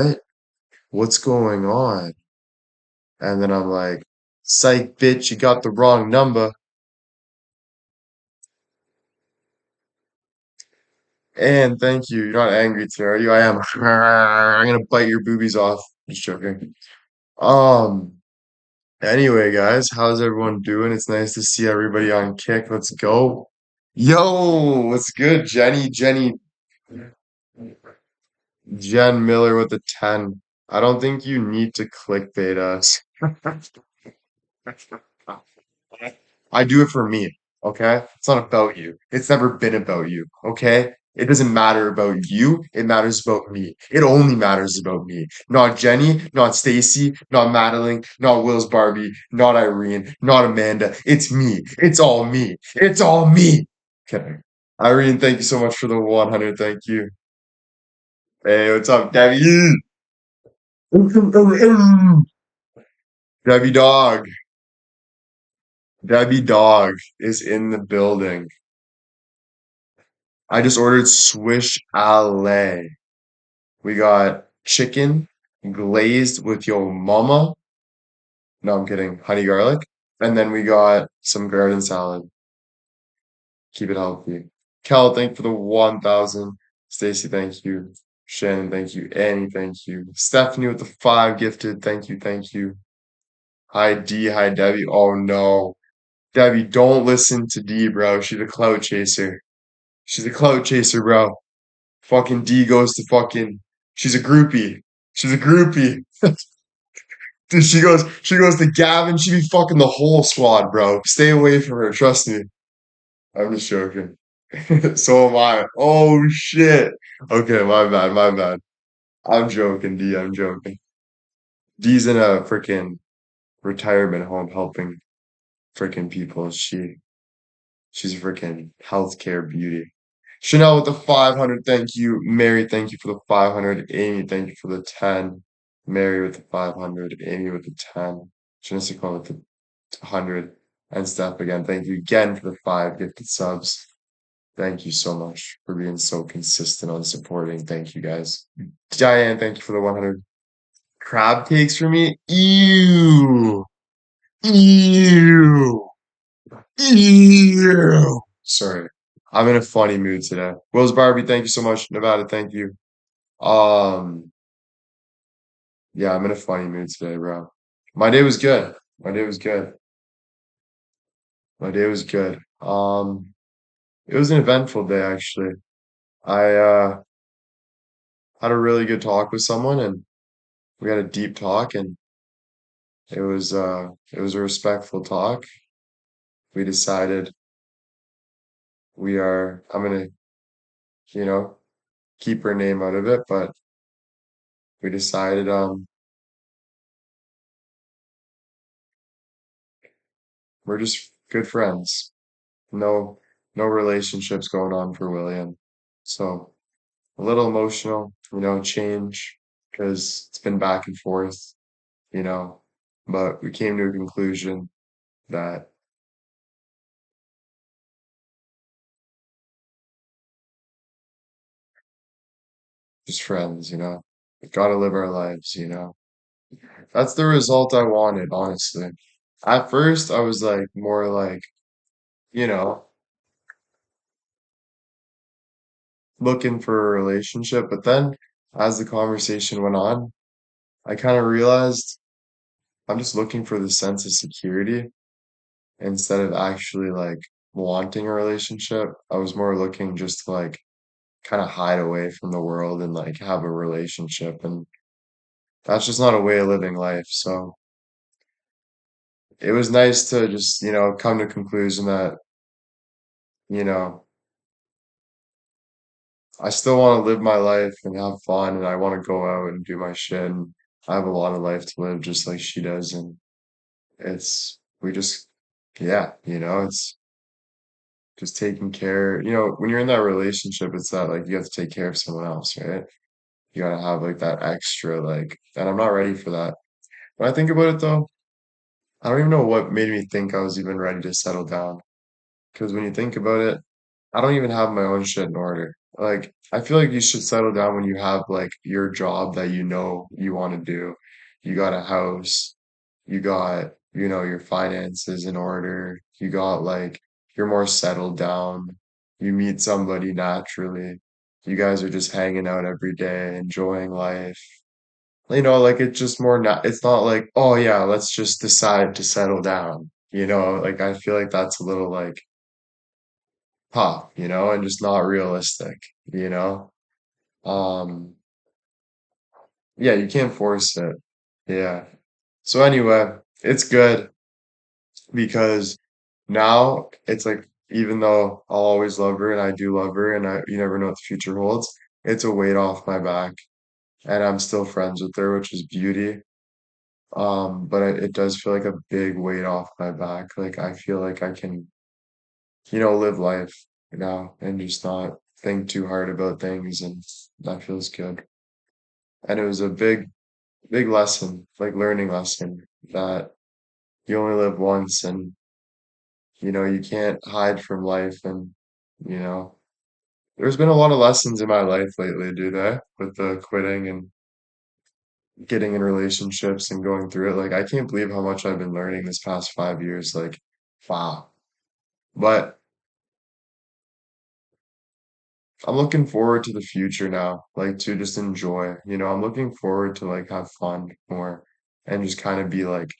what? What's going on? And then I'm like, psych, bitch, you got the wrong number. And thank you. You're not angry today, are you? I am. I'm gonna bite your boobies off. Just joking. Um, anyway, guys, how's everyone doing? It's nice to see everybody on Kick. Let's go. Yo, what's good, Jen Miller with the 10. I don't think you need to clickbait us. I do it for me, okay? It's not about you. It's never been about you, okay? It doesn't matter about you. It matters about me. It only matters about me. Not Jenny, not Stacy, not Madeline, not Will's Barbie, not Irene, not Amanda. It's me. It's all me. It's all me. Kidding. Irene, thank you so much for the 100. Thank you. Hey, what's up, Debbie? Debbie Dog. Debbie Dog is in the building. I just ordered Swish Ale. We got chicken glazed with your mama. No, I'm kidding. Honey garlic. And then we got some garden salad. Keep it healthy. Kel, thank you for the 1,000. Stacy, thank you. Shannon, thank you. Annie, thank you. Stephanie with the 5 gifted. Thank you, thank you. Hi, D. Hi, Debbie. Oh, no. Debbie, don't listen to D, bro. She's a clout chaser. She's a clout chaser, bro. Fucking D goes to fucking. She's a groupie. She's a groupie. Dude, she goes to Gavin. She be fucking the whole squad, bro. Stay away from her. Trust me. I'm just joking. So am I. Oh shit. Okay, my bad, my bad. I'm joking, D. I'm joking. D's in a freaking retirement home helping freaking people. She's a freaking healthcare beauty. Chanel with the 500, thank you. Mary, thank you for the 500. Amy, thank you for the 10. Mary with the 500. Amy with the 10. Jessica with the 100. And Steph again, thank you again for the 5 gifted subs. Thank you so much for being so consistent on supporting. Thank you guys. Diane, thank you for the 100. Crab cakes for me? Ew. Ew. Ew. Sorry. I'm in a funny mood today. Will's Barbie, thank you so much. Nevada, thank you. Um, yeah, I'm in a funny mood today, bro. My day was good. My day was good. My day was good. It was an eventful day actually. I had a really good talk with someone and we had a deep talk and it was a respectful talk. We decided I'm gonna, you know, keep her name out of it, but we decided we're just good friends. No, no relationships going on for William. So a little emotional, change because it's been back and forth, you know, but we came to a conclusion that just friends. We gotta live our lives. That's the result I wanted, honestly. At first, I was like more like, you know, looking for a relationship, but then as the conversation went on, I kind of realized I'm just looking for the sense of security instead of actually like wanting a relationship. I was more looking just to like kind of hide away from the world and like have a relationship. And that's just not a way of living life. So it was nice to just, come to a conclusion that, you know, I still want to live my life and have fun and I want to go out and do my shit. And I have a lot of life to live just like she does. And we just, yeah, it's just taking care. When you're in that relationship, it's that like you have to take care of someone else, right? You gotta have like that extra, like, and I'm not ready for that. When I think about it though, I don't even know what made me think I was even ready to settle down. Because when you think about it, I don't even have my own shit in order. Like, I feel like you should settle down when you have like your job that you know you want to do. You got a house, you got, your finances in order, you got like, you're more settled down, you meet somebody naturally. You guys are just hanging out every day, enjoying life. Like it's just more not, it's not like, oh yeah, let's just decide to settle down. Like I feel like that's a little like pop, and just not realistic, you know? Um, yeah, you can't force it. Yeah. So anyway, it's good because now it's like even though I'll always love her and I do love her and you never know what the future holds, it's a weight off my back and I'm still friends with her, which is beauty. But it does feel like a big weight off my back. Like I feel like I can, live life now and just not think too hard about things and that feels good. And it was a big lesson, like learning lesson that you only live once and you can't hide from life and you know there's been a lot of lessons in my life lately, do they? With the quitting and getting in relationships and going through it. Like I can't believe how much I've been learning this past 5 years. Like, wow. But I'm looking forward to the future now, like to just enjoy. I'm looking forward to like have fun more and just kind of be like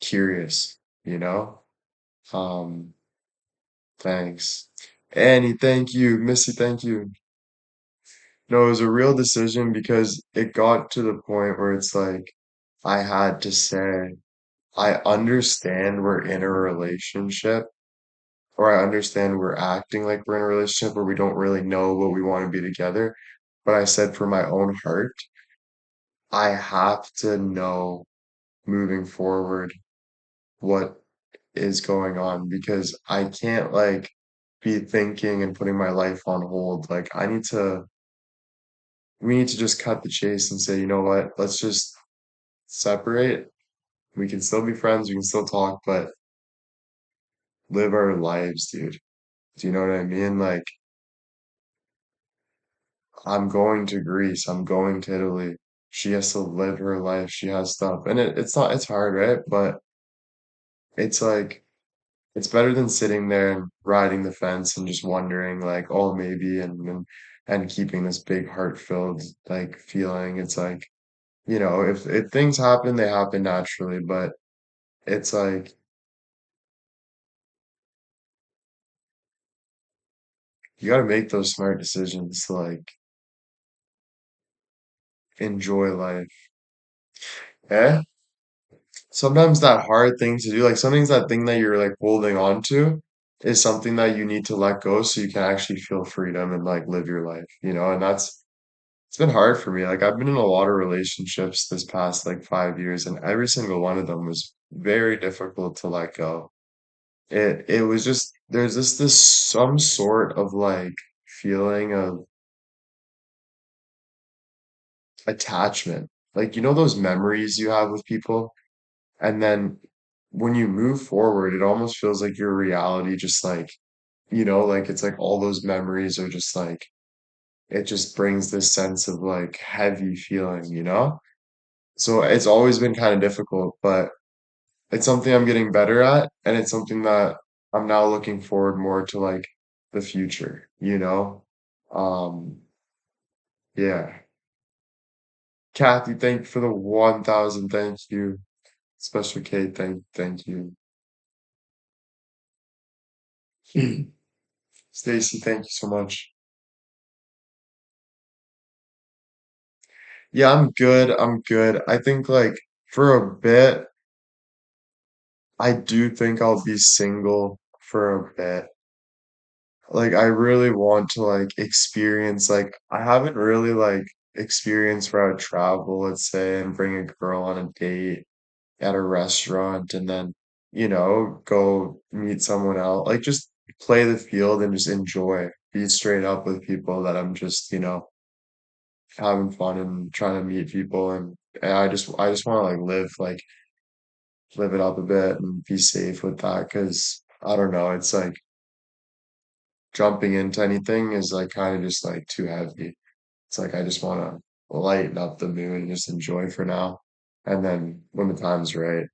curious, you know? Um, Thanks. Annie, thank you. Missy, thank you. No, it was a real decision because it got to the point where it's like I had to say, I understand we're in a relationship, or I understand we're acting like we're in a relationship where we don't really know what we want to be together. But I said for my own heart, I have to know moving forward what is going on because I can't like be thinking and putting my life on hold. Like we need to just cut the chase and say, you know what, let's just separate. We can still be friends, we can still talk, but live our lives, dude. Do you know what I mean? Like, I'm going to Greece, I'm going to Italy. She has to live her life, she has stuff. And it's not, it's hard, right? But it's like, it's better than sitting there and riding the fence and just wondering, like, oh, maybe, and keeping this big heart-filled, like, feeling. It's like, if things happen, they happen naturally, but it's like, you got to make those smart decisions to like enjoy life. Eh? Sometimes that hard thing to do, like sometimes that thing that you're like holding on to is something that you need to let go so you can actually feel freedom and like live your life, and it's been hard for me. Like I've been in a lot of relationships this past like 5 years and every single one of them was very difficult to let go. It was just there's this some sort of like feeling of attachment. Like those memories you have with people. And then when you move forward, it almost feels like your reality just like, like it's like all those memories are just like, it just brings this sense of like heavy feeling? So it's always been kind of difficult, but it's something I'm getting better at. And it's something that I'm now looking forward more to like the future? Um, yeah. Kathy, thank you for the 1,000. Thank you. Special K, thank you. Stacy, thank you so much. Yeah, I'm good. I'm good. I think like for a bit, I do think I'll be single for a bit. Like I really want to like experience like I haven't really like experienced where I would travel, let's say, and bring a girl on a date at a restaurant and then, go meet someone else. Like just play the field and just enjoy. Be straight up with people that I'm just, having fun and trying to meet people and I just want to like live it up a bit and be safe with that because I don't know, it's like jumping into anything is like kind of just like too heavy. It's like I just want to lighten up the mood and just enjoy for now. And then when the time's right,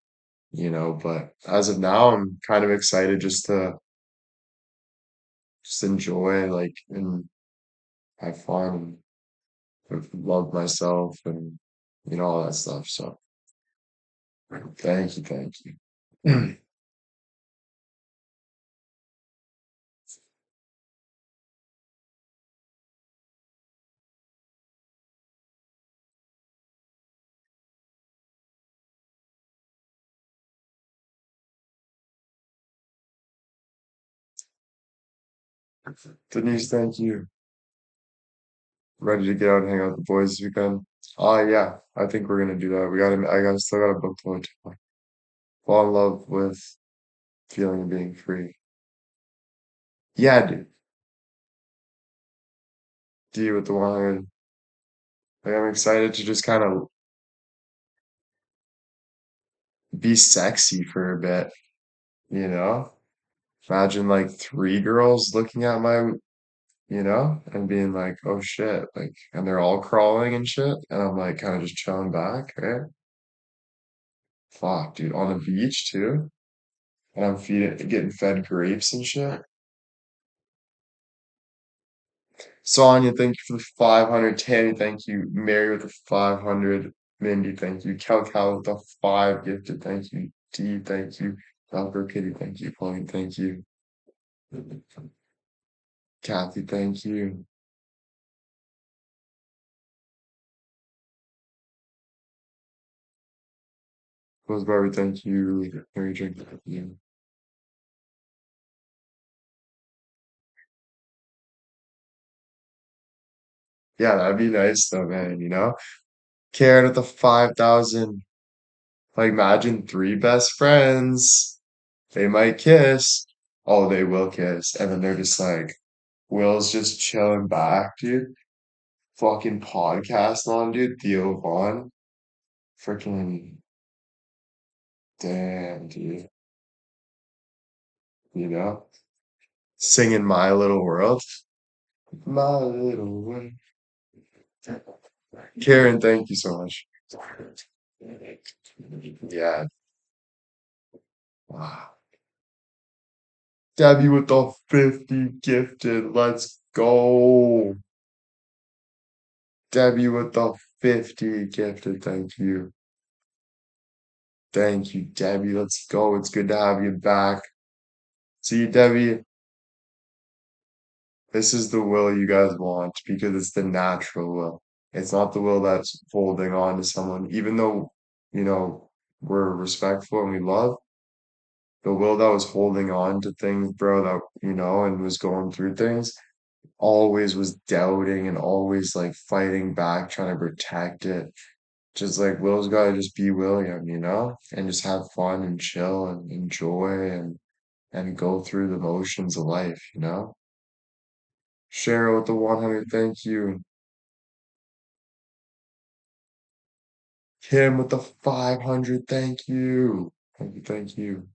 but as of now, I'm kind of excited just to just enjoy like and have fun and love myself and all that stuff. So thank you. Denise, thank you. Ready to get out and hang out with the boys this weekend? Yeah, I think we're gonna do that. Still got a book to hotel. Fall in love with feeling of being free. Yeah, dude. D with the 100. Like, I'm excited to just kind of be sexy for a bit, you know? Imagine like three girls looking at and being like, oh shit, like, and they're all crawling and shit. And I'm like, kind of just chilling back, right? Fuck, dude, on the beach too. And I'm getting fed grapes and shit. Sonia, thank you for the 500. Tammy, thank you. Mary with the 500. Mindy, thank you. Cal with the 5 gifted. Thank you. D, thank you. Velcro Kitty, thank you. Pauline, thank you. Kathy, thank you. Rose Barbie, thank you. Mary Jane, thank you. Yeah, that'd be nice though, man. Karen with the 5,000. Like, imagine three best friends. They might kiss. Oh, they will kiss. And then they're just like, Will's just chilling back, dude. Fucking podcast on, dude. Theo Vaughn. Freaking damn, dude. You know? Singing My Little World. My Little World. Karen, thank you so much. Yeah. Wow. Debbie with the 50 gifted. Let's go. Debbie with the 50 gifted. Thank you. Thank you, Debbie. Let's go. It's good to have you back. See, Debbie, this is the will you guys want because it's the natural will. It's not the will that's holding on to someone, even though, we're respectful and we love the will that was holding on to things, bro, and was going through things, always was doubting and always like fighting back, trying to protect it. Just like Will's gotta just be William, and just have fun and chill and enjoy and go through the motions of life. Cheryl with the 100, thank you. Kim with the 500, thank you. Thank you, thank you.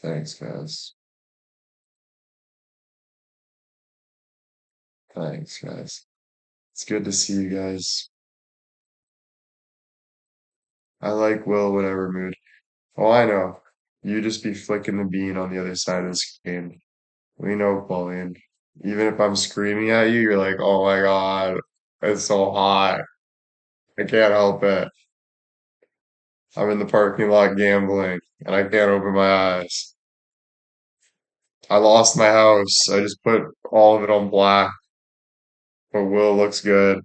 Thanks, guys. Thanks, guys. It's good to see you guys. I like Will, whatever mood. Oh, I know. You just be flicking the bean on the other side of the screen. We know, Pauline. Even if I'm screaming at you, you're like, oh my God, it's so hot. I can't help it. I'm in the parking lot gambling and I can't open my eyes. I lost my house. I just put all of it on black, but Will looks good.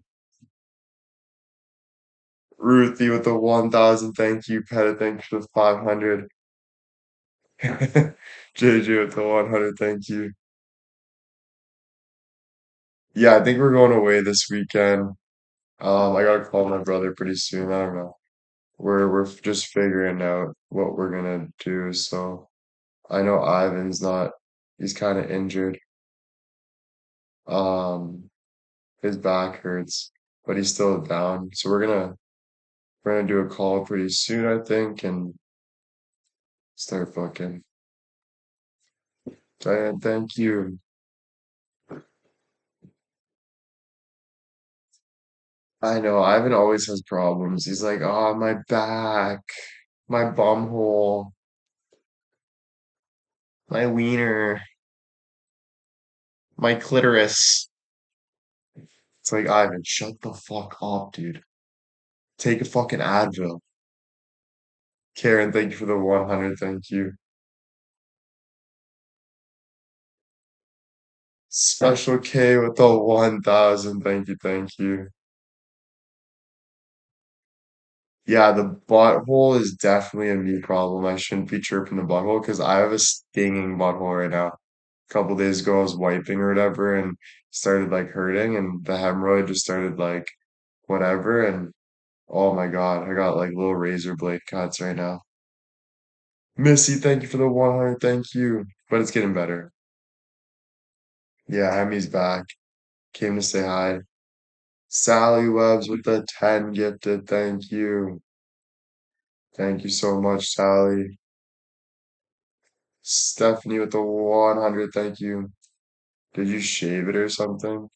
Ruthie with the 1,000, thank you. Peta, thanks for the 500. JJ with the 100, thank you. Yeah, I think we're going away this weekend. I gotta call my brother pretty soon. I don't know. We're just figuring out what we're gonna do. So I know Ivan's not. He's kind of injured. Um, his back hurts, but he's still down. So we're gonna do a call pretty soon, I think, and start booking. Diane, thank you. I know, Ivan always has problems. He's like, oh, my back, my bum hole, my wiener, my clitoris. It's like, Ivan, shut the fuck up, dude. Take a fucking Advil. Karen, thank you for the 100. Thank you. Special K with the 1,000. Thank you. Thank you. Yeah, the butthole is definitely a me problem. I shouldn't be chirping the butthole because I have a stinging butthole right now. A couple days ago, I was wiping or whatever and started like hurting, and the hemorrhoid just started like whatever. And oh my God, I got like little razor blade cuts right now. Missy, thank you for the 100. Thank you. But it's getting better. Yeah, Emmy's back. Came to say hi. Sally Webbs with the 10 gifted. Thank you. Thank you so much, Sally. Stephanie with the 100. Thank you. Did you shave it or something?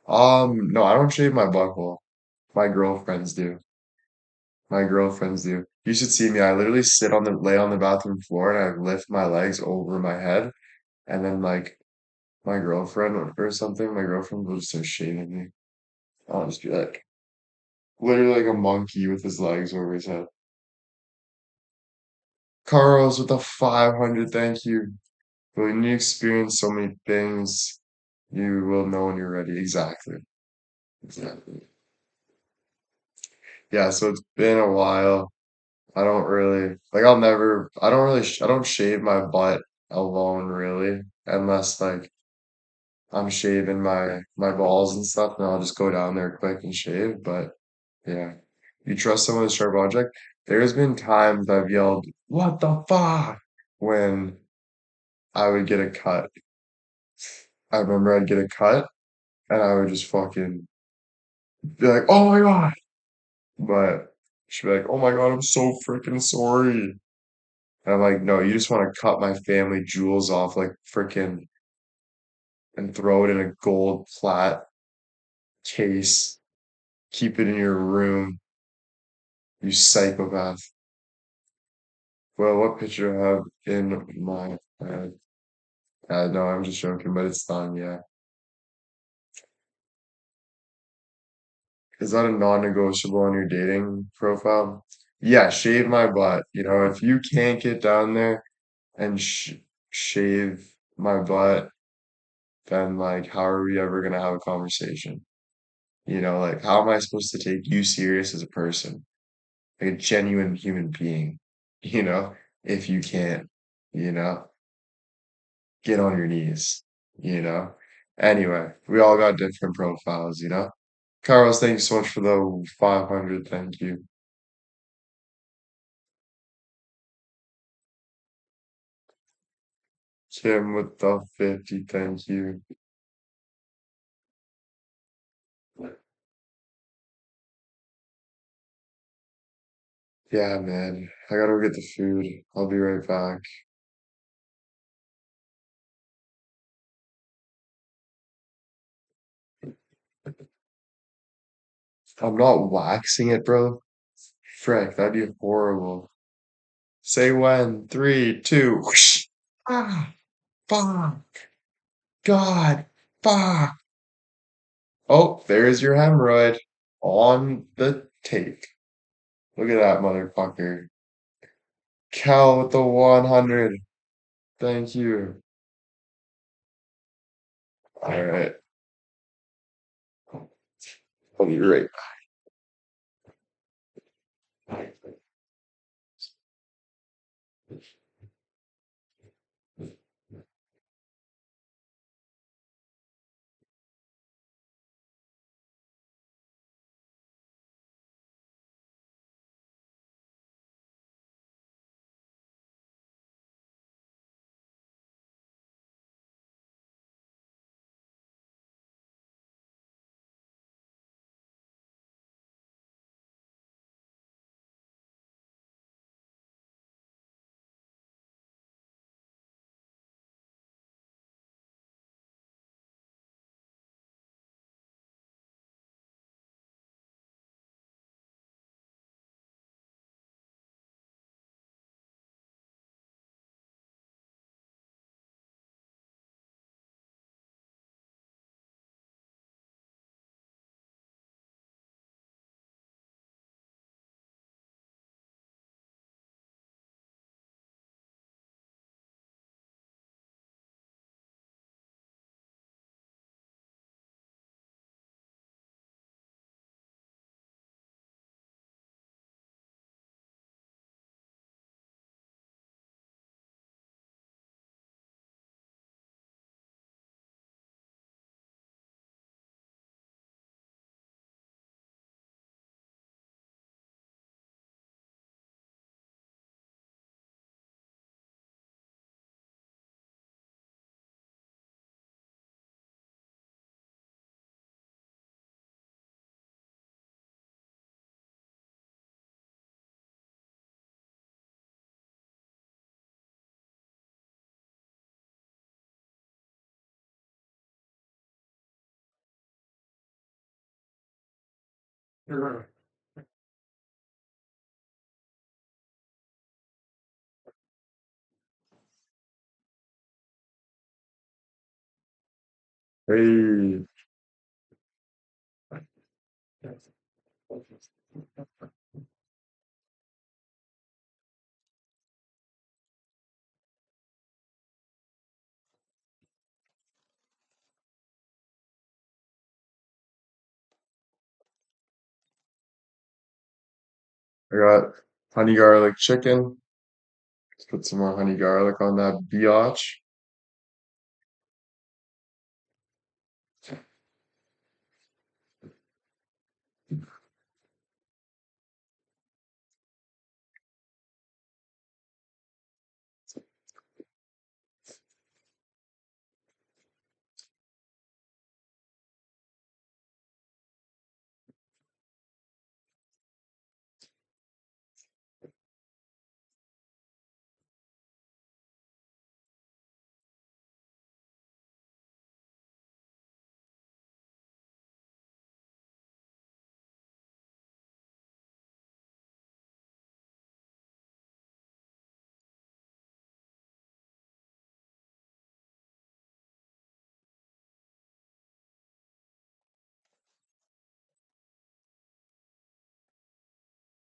No, I don't shave my butthole. My girlfriends do. My girlfriends do. You should see me. I literally lay on the bathroom floor and I lift my legs over my head. And then like my girlfriend or something, my girlfriend will just start shaving me. I'll just be like, literally like a monkey with his legs over his head. Carlos with the 500. Thank you. When you experience so many things, you will know when you're ready. Exactly. Exactly. Yeah, so it's been a while. I don't really like I don't shave my butt alone really unless like I'm shaving my balls and stuff and I'll just go down there quick and shave. But yeah. You trust someone with a sharp object? There's been times I've yelled, "What the fuck?" when I would get a cut. I remember I'd get a cut and I would just fucking be like, "Oh my God." But she'd be like, "Oh my God, I'm so freaking sorry." And I'm like, "No, you just want to cut my family jewels off like freaking and throw it in a gold plat case. Keep it in your room, you psychopath." Well, what picture I have in my head? No, I'm just joking, but it's done, yeah. Is that a non-negotiable on your dating profile? Yeah, shave my butt. You know, if you can't get down there and shave my butt, then like, how are we ever gonna have a conversation? You know, like, how am I supposed to take you serious as a person, like a genuine human being, you know, if you can't, you know, get on your knees, you know? Anyway, we all got different profiles, you know? Carlos, thank you so much for the 500. Thank you. Kim with the 50. Thank you. Yeah, man. I gotta go get the food. I'll be right back. I'm not waxing it, bro. Frick, that'd be horrible. Say when. Three, two. Whoosh. Ah, fuck. God, fuck. Oh, there's your hemorrhoid on the tape. Look at that motherfucker. Cal with the 100. Thank you. All right. I'll be right back. Hey, I got honey garlic chicken. Let's put some more honey garlic on that biatch.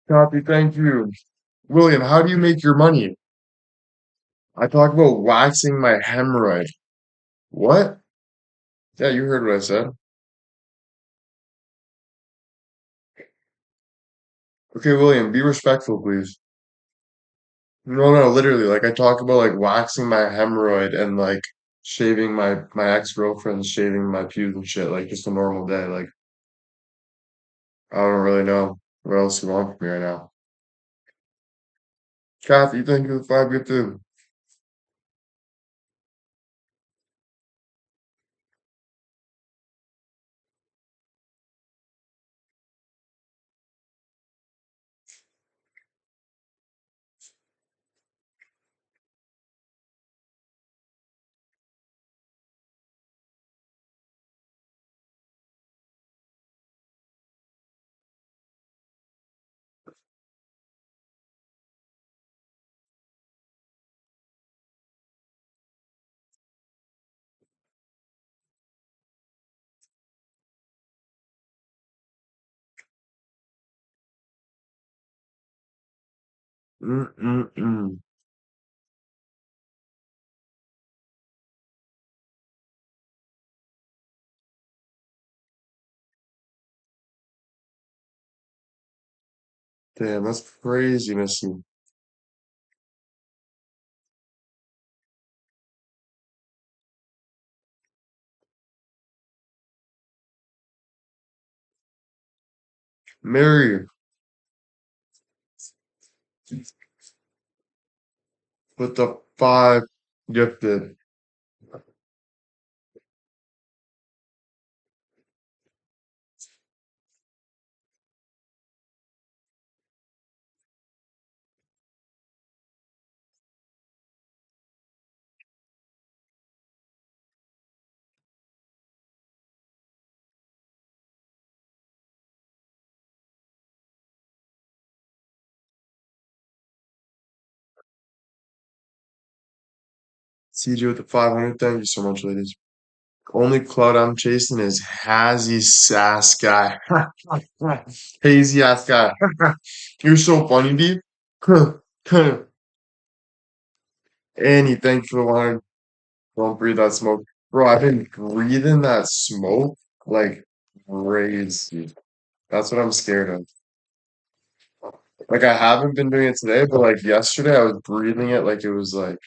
Copy, thank you. William, how do you make your money? I talk about waxing my hemorrhoid. What? Yeah, you heard what I said. Okay, William, be respectful, please. No, no, literally, like I talk about like waxing my hemorrhoid and like shaving my ex-girlfriend shaving my pubes and shit, like just a normal day. Like I don't really know what else you want from me right now. Kathy, thank you for the 5 good too. Mm-mm-mm. Damn, that's crazy, Missy. Mary, with the 5 gifted. CJ with the 500. Thank you so much, ladies. Only cloud I'm chasing is Hazzy Sass guy. Hazy ass guy. You're so funny, dude. Annie, thank you for the 100. Don't breathe that smoke. Bro, I've been breathing that smoke like crazy. That's what I'm scared of. Like I haven't been doing it today, but like yesterday I was breathing it like it was like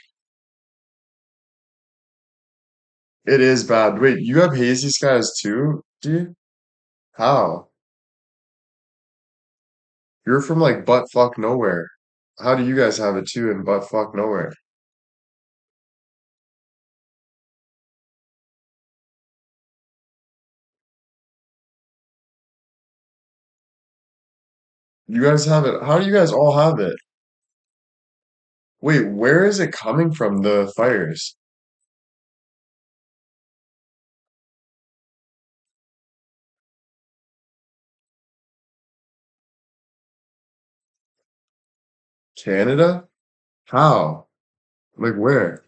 it is bad. Wait, you have hazy skies too, dude? How? You're from like butt fuck nowhere. How do you guys have it too in butt fuck nowhere? You guys have it. How do you guys all have it? Wait, where is it coming from, the fires? Canada? How? Like where?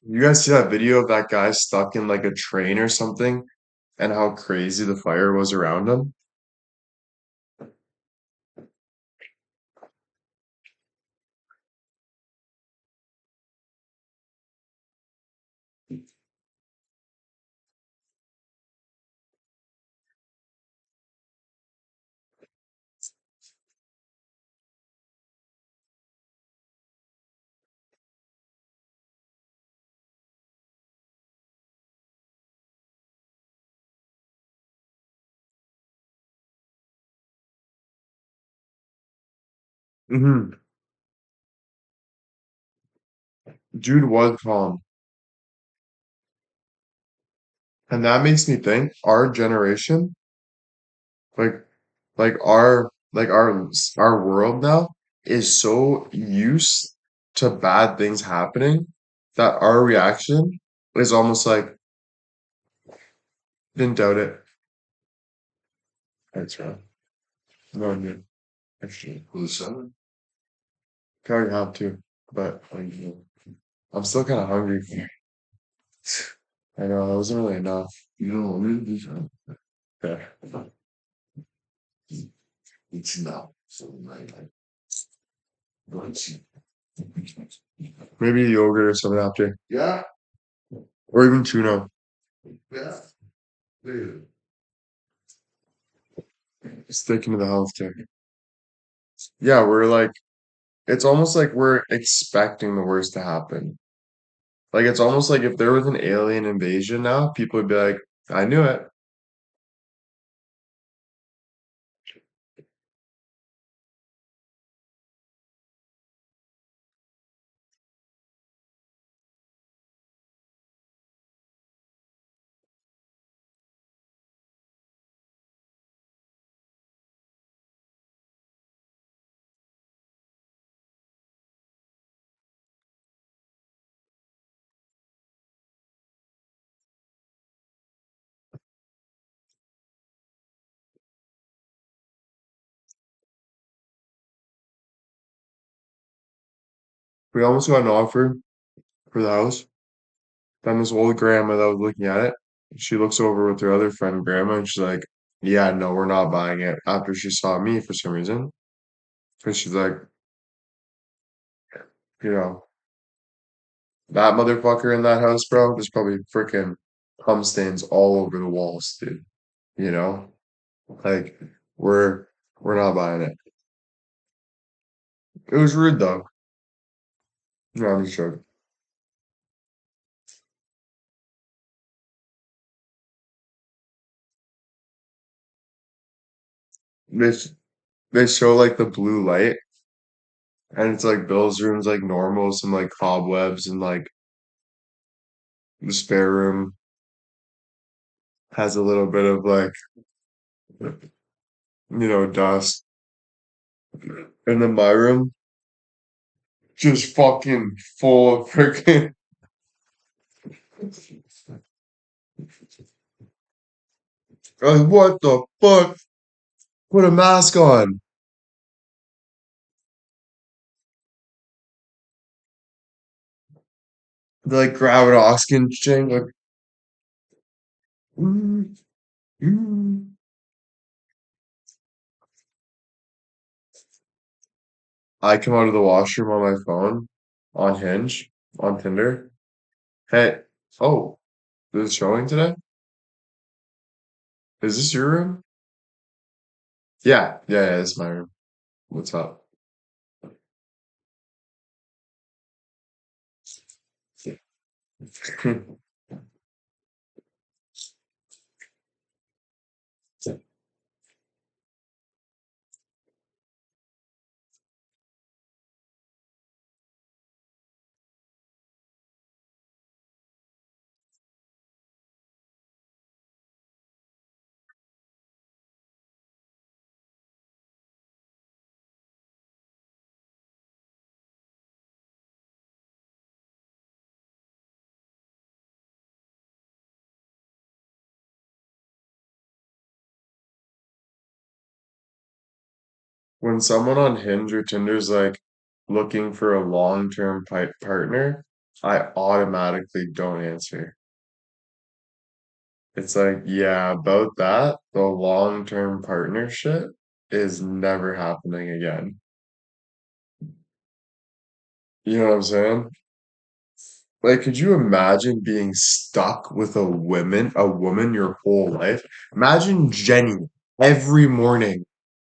You guys see that video of that guy stuck in like a train or something and how crazy the fire was around him? Hmm. Dude was calm. And that makes me think our generation, like like our world now is so used to bad things happening that our reaction is almost like didn't doubt it. That's right. No, dude. Actually, probably have to, but like, I'm still kind of hungry. I know that wasn't really enough. You know, yeah. It's now. So maybe yogurt or something after, yeah, or even tuna. Yeah. Dude. Sticking to the health tech. Yeah, we're like, it's almost like we're expecting the worst to happen. Like, it's almost like if there was an alien invasion now, people would be like, I knew it. We almost got an offer for the house. Then this old grandma that was looking at it, she looks over with her other friend, grandma, and she's like, yeah, no, we're not buying it. After she saw me for some reason. Because she's like, you know, that motherfucker in that house, bro, there's probably freaking cum stains all over the walls, dude. You know? Like, we're we're not buying it. It was rude though. No, I'm just joking. They s- they show like the blue light, and it's like Bill's room's like normal, some like cobwebs, and like the spare room has a little bit of like dust. And then my room just fucking full of freaking like what the fuck? Put a mask on. Like grabbing oxygen like mm, mm. I come out of the washroom on my phone, on Hinge, on Tinder. Hey, oh, is it showing today? Is this your room? Yeah, yeah, yeah, it's my room. What's up? When someone on Hinge or Tinder's like looking for a long-term partner, I automatically don't answer. It's like, yeah, about that, the long-term partnership is never happening again. You know what I'm saying? Like, could you imagine being stuck with a woman your whole life? Imagine Jenny every morning.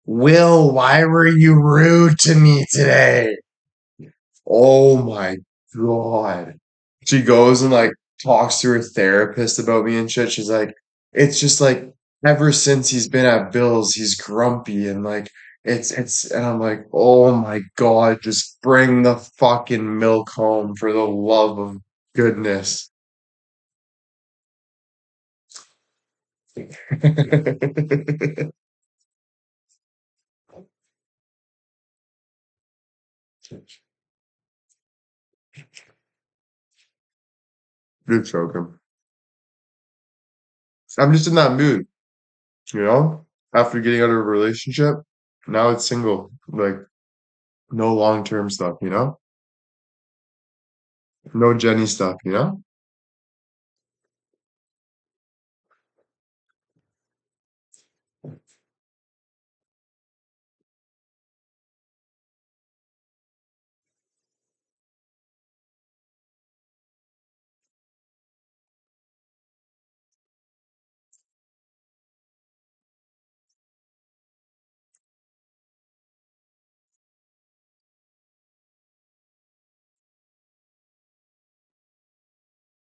Will, why were you rude to me today? Oh my God. She goes and like talks to her therapist about me and shit. She's like, it's just like ever since he's been at Bill's, he's grumpy and like and I'm like, oh my God, just bring the fucking milk home for the love of goodness. You're joking. I'm just in that mood, you know? After getting out of a relationship, now it's single. Like, no long-term stuff, you know? No Jenny stuff, you know?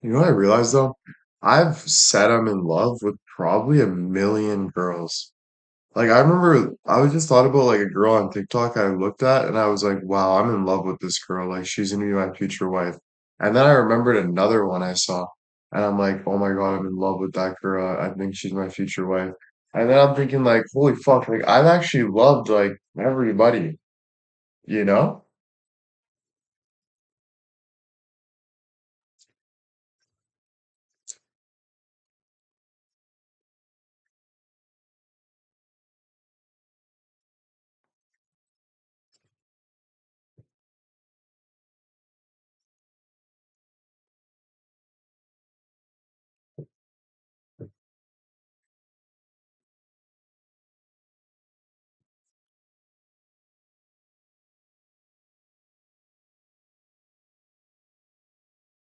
You know what I realized though? I've said I'm in love with probably a million girls. Like I remember I was just thought about like a girl on TikTok I looked at and I was like, wow, I'm in love with this girl. Like she's gonna be my future wife. And then I remembered another one I saw and I'm like, oh my God, I'm in love with that girl. I think she's my future wife. And then I'm thinking like, holy fuck, like I've actually loved like everybody, you know?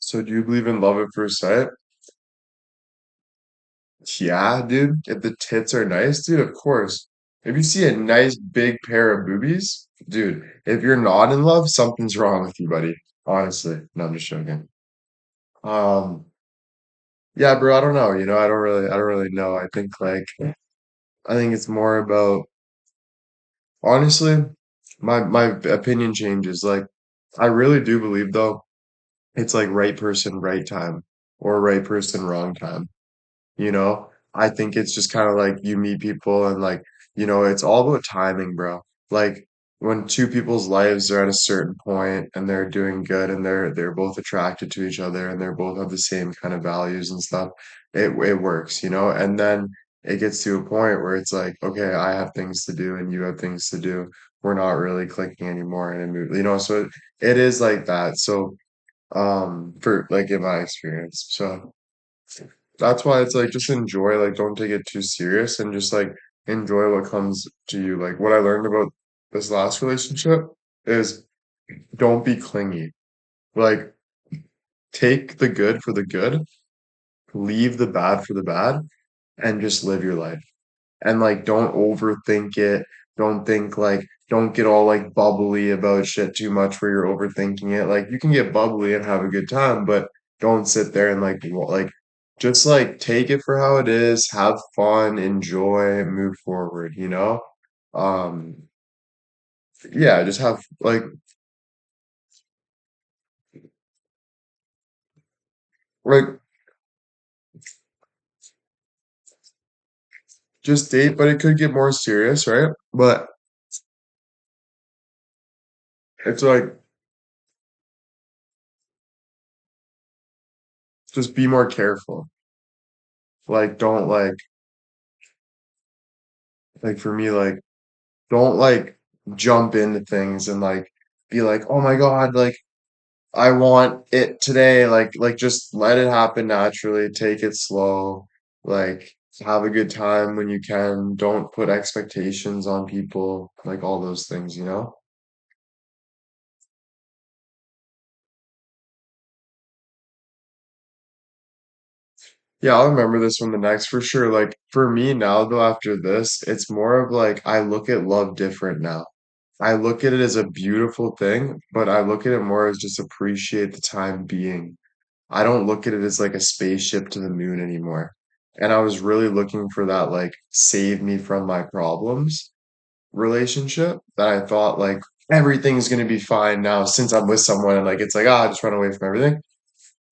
So do you believe in love at first sight? Yeah, dude. If the tits are nice, dude, of course. If you see a nice big pair of boobies, dude, if you're not in love, something's wrong with you, buddy. Honestly. No, I'm just joking. Um, yeah, bro, I don't know. I don't really know. I think it's more about honestly, my opinion changes. Like, I really do believe though, it's like right person, right time, or right person, wrong time. You know, I think it's just kind of like you meet people and like, it's all about timing, bro. Like when two people's lives are at a certain point and they're doing good and they're both attracted to each other and they're both have the same kind of values and stuff, it works, you know? And then it gets to a point where it's like, okay, I have things to do and you have things to do. We're not really clicking anymore and so it is like that. So for like in my experience. So that's why it's like just enjoy, like don't take it too serious and just like enjoy what comes to you. Like what I learned about this last relationship is don't be clingy. Like take the good for the good, leave the bad for the bad, and just live your life. And like don't overthink it. don't get all like bubbly about shit too much where you're overthinking it. Like you can get bubbly and have a good time, but don't sit there and just like take it for how it is, have fun, enjoy, move forward, you know? Um, yeah, just have like just date, but it could get more serious, right? But it's like just be more careful. Like don't like for me don't jump into things and be like, "Oh my God, like I want it today." Like just let it happen naturally, take it slow, like have a good time when you can. Don't put expectations on people, like all those things, you know? Yeah, I'll remember this one the next for sure. Like for me now though, after this, it's more of like I look at love different now. I look at it as a beautiful thing, but I look at it more as just appreciate the time being. I don't look at it as like a spaceship to the moon anymore. And I was really looking for that like save me from my problems relationship that I thought like everything's gonna be fine now since I'm with someone and like it's like ah, just run away from everything.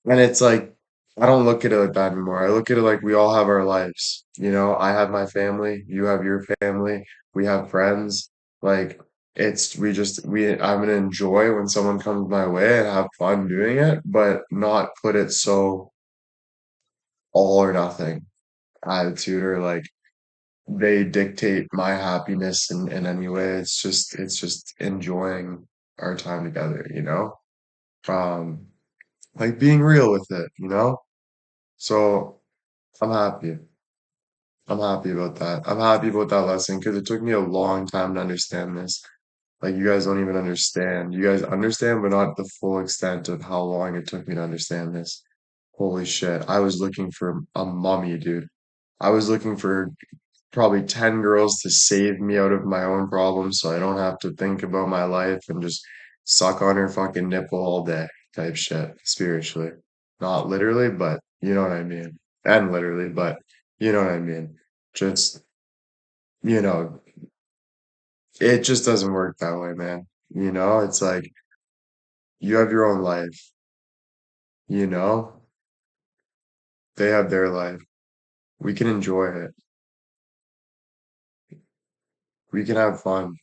And it's like, I don't look at it like that anymore. I look at it like we all have our lives. You know, I have my family, you have your family, we have friends. Like, I'm gonna enjoy when someone comes my way and have fun doing it, but not put it so all or nothing attitude or like they dictate my happiness in any way. It's just enjoying our time together, you know? Um, like being real with it, you know? So I'm happy. I'm happy about that. I'm happy about that lesson because it took me a long time to understand this. Like you guys don't even understand. You guys understand, but not the full extent of how long it took me to understand this. Holy shit. I was looking for a mummy, dude. I was looking for probably 10 girls to save me out of my own problems so I don't have to think about my life and just suck on her fucking nipple all day type shit, spiritually. Not literally, but you know what I mean. And literally, but you know what I mean. Just, you know, it just doesn't work that way, man. You know, it's like you have your own life, you know, they have their life. We can enjoy it. We can have fun.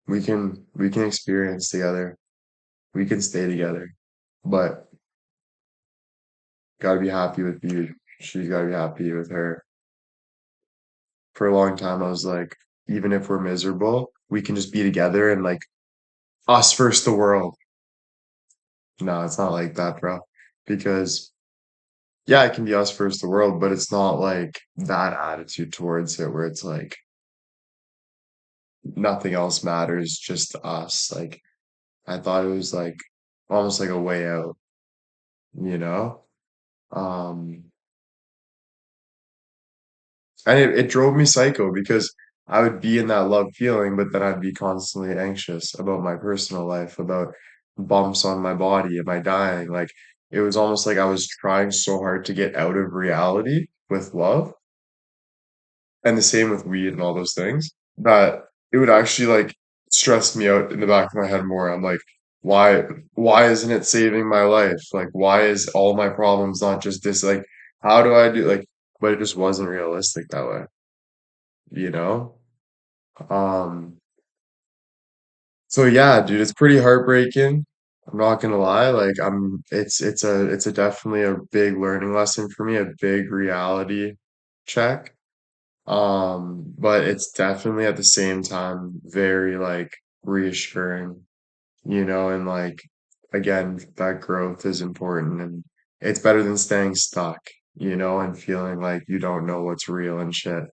We can experience together. We can stay together. But gotta be happy with you. She's gotta be happy with her. For a long time, I was like, even if we're miserable, we can just be together and like us versus the world. No, it's not like that, bro. Because yeah, it can be us versus the world, but it's not like that attitude towards it where it's like nothing else matters, just us. Like I thought it was like almost like a way out, you know? Um, and it drove me psycho because I would be in that love feeling, but then I'd be constantly anxious about my personal life, about bumps on my body, am I dying? Like it was almost like I was trying so hard to get out of reality with love, and the same with weed and all those things, that it would actually like stress me out in the back of my head more. I'm like, why why isn't it saving my life? Like why is all my problems not just this like how do I do like but it just wasn't realistic that way, you know? Um, so yeah, dude, it's pretty heartbreaking. I'm not gonna lie. Like it's a definitely a big learning lesson for me, a big reality check. But it's definitely at the same time very like reassuring, you know, and like again, that growth is important and it's better than staying stuck, you know, and feeling like you don't know what's real and shit.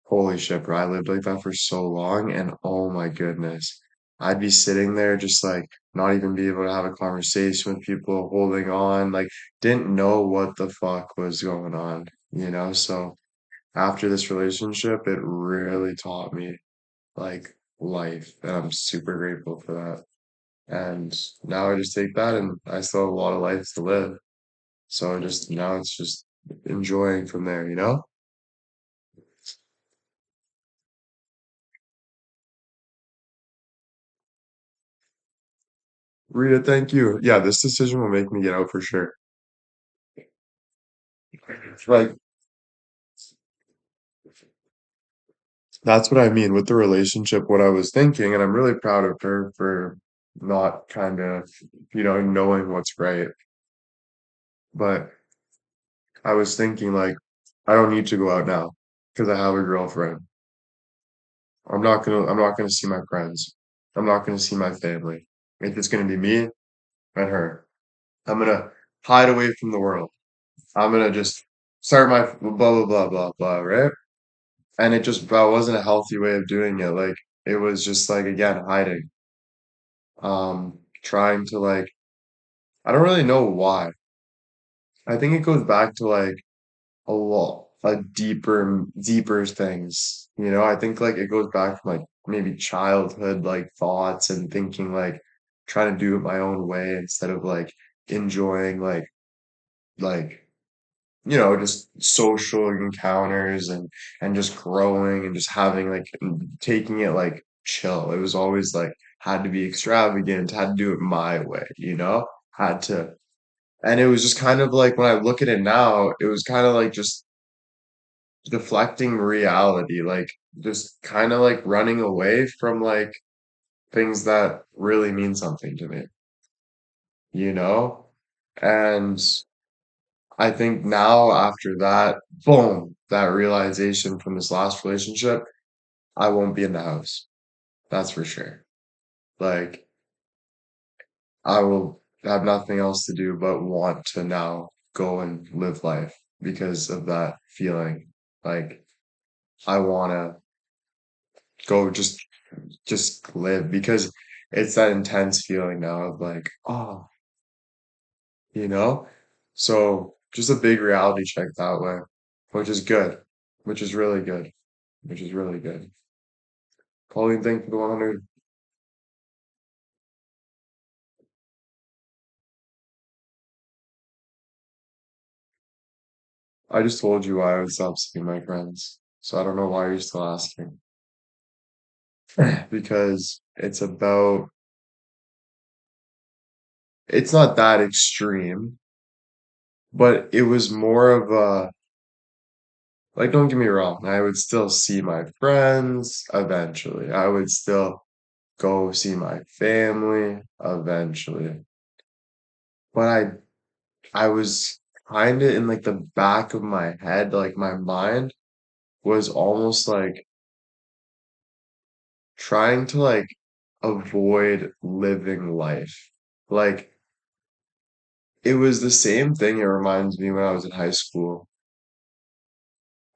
Holy shit, bro. I lived like that for so long, and oh my goodness. I'd be sitting there just like not even be able to have a conversation with people, holding on, like didn't know what the fuck was going on, you know? So after this relationship, it really taught me like life, and I'm super grateful for that. And now I just take that, and I still have a lot of life to live. So just now it's just enjoying from there, you know? Rita, thank you. Yeah, this decision will make me get out for sure. Like, that's what I mean with the relationship, what I was thinking, and I'm really proud of her for not kind of, knowing what's right. But I was thinking, like, I don't need to go out now because I have a girlfriend. I'm not gonna see my friends. I'm not gonna see my family. It's just gonna be me and her. I'm gonna hide away from the world. I'm gonna just start my blah blah blah blah blah, right? And it just that wasn't a healthy way of doing it. Like it was just like again hiding. Trying to like I don't really know why. I think it goes back to like a deeper things. I think like it goes back from like maybe childhood like thoughts and thinking like trying to do it my own way instead of like enjoying like just social encounters and just growing and just having like taking it like chill. It was always like had to be extravagant, had to do it my way, had to. And it was just kind of like when I look at it now, it was kind of like just deflecting reality, like just kind of like running away from like things that really mean something to me, you know? And I think now after that, boom, that realization from this last relationship, I won't be in the house. That's for sure. Like, I will have nothing else to do but want to now go and live life because of that feeling. Like, I want to go just live because it's that intense feeling now of like, oh, you know? So just a big reality check that way, which is good, which is really good, which is really good. Pauline, thank you for the 100. I just told you why I would stop seeing my friends. So I don't know why you're still asking. Because it's not that extreme, but it was more of a, like, don't get me wrong, I would still see my friends eventually. I would still go see my family eventually. But I was kind of in like the back of my head, like my mind was almost like trying to like avoid living life. Like it was the same thing. It reminds me when I was in high school.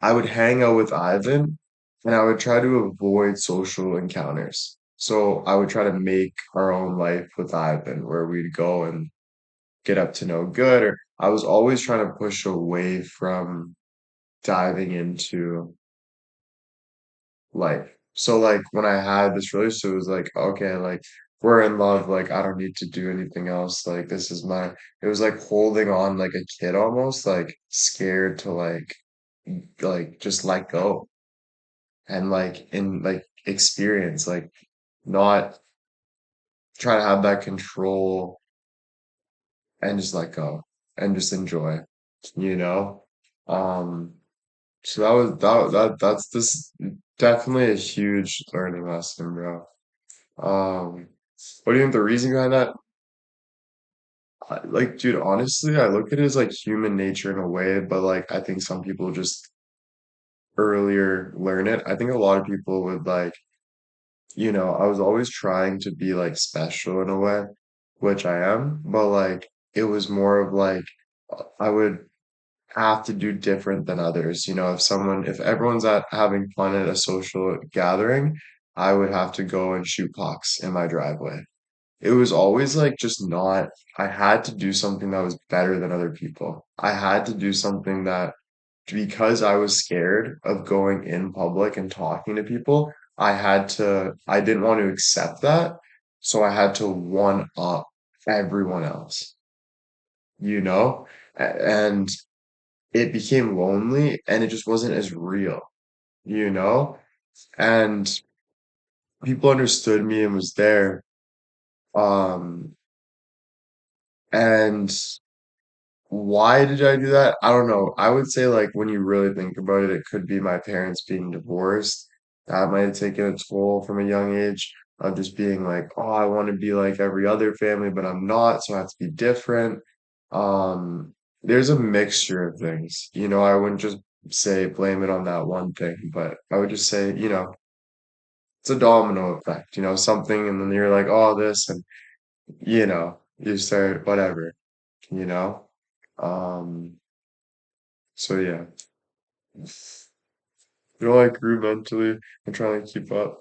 I would hang out with Ivan and I would try to avoid social encounters. So I would try to make our own life with Ivan where we'd go and get up to no good or I was always trying to push away from diving into life. So like when I had this relationship, it was like, okay, like we're in love, like I don't need to do anything else. Like this is my it was like holding on like a kid almost, like scared to like just let go and like in like experience, like not try to have that control and just let go and just enjoy, you know? Um so that's this definitely a huge learning lesson, bro. What do you think the reason behind that? Like, dude, honestly, I look at it as like human nature in a way, but like I think some people just earlier learn it. I think a lot of people would like, I was always trying to be like special in a way, which I am, but like it was more of like I would have to do different than others. If everyone's at having fun at a social gathering, I would have to go and shoot pucks in my driveway. It was always like just not, I had to do something that was better than other people. I had to do something that because I was scared of going in public and talking to people, I didn't want to accept that. So I had to one up everyone else, you know? And it became lonely and it just wasn't as real, you know? And people understood me and was there. Um, and why did I do that? I don't know. I would say like when you really think about it, it could be my parents being divorced. That might have taken a toll from a young age of just being like, oh, I want to be like every other family, but I'm not, so I have to be different. There's a mixture of things. I wouldn't just say blame it on that one thing, but I would just say, it's a domino effect, something, and then you're like, oh, this, and you start whatever, you know? Um, so yeah, like grew mentally and trying to keep up.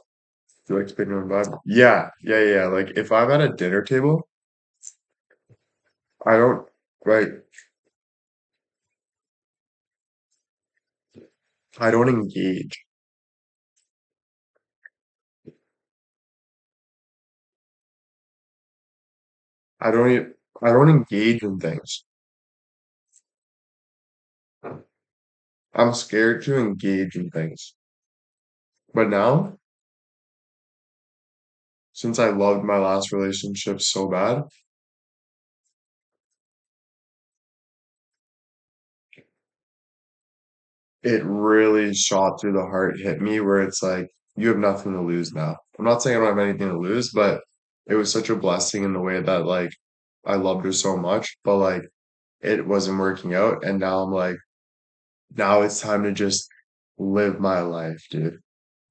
Do like spitting on vibe? Yeah, yeah, yeah. Like if I'm at a dinner table, I don't like I don't engage. I don't e- I don't engage in things. I'm scared to engage in things. But now, since I loved my last relationship so bad, it really shot through the heart, hit me where it's like, you have nothing to lose now. I'm not saying I don't have anything to lose, but it was such a blessing in the way that like I loved her so much, but like it wasn't working out. And now I'm like, now it's time to just live my life, dude.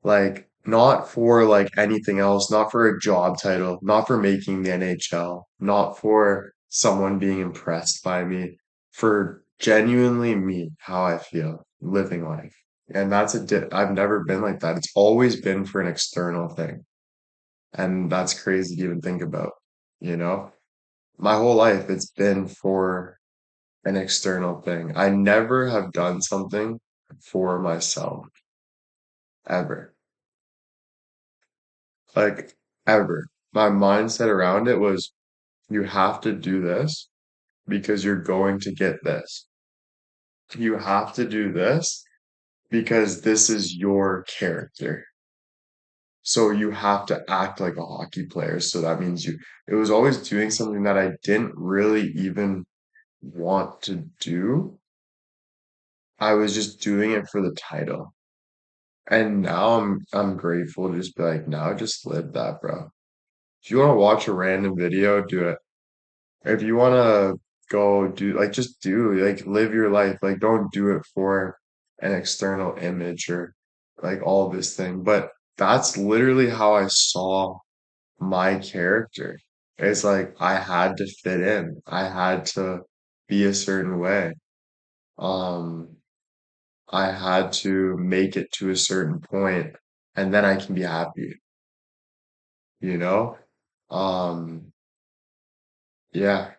Like, not for like anything else, not for a job title, not for making the NHL, not for someone being impressed by me, for genuinely me, how I feel, living life. And I've never been like that. It's always been for an external thing. And that's crazy to even think about, you know? My whole life, it's been for an external thing. I never have done something for myself, ever. Like, ever. My mindset around it was you have to do this because you're going to get this. You have to do this because this is your character. So you have to act like a hockey player. So that means it was always doing something that I didn't really even want to do. I was just doing it for the title. And now I'm grateful to just be like, now just live that, bro. If you want to watch a random video, do it. If you want to go do like just do like live your life. Like don't do it for an external image or like all this thing. But that's literally how I saw my character. It's like I had to fit in. I had to be a certain way. Um, I had to make it to a certain point and then I can be happy, you know? Um, yeah.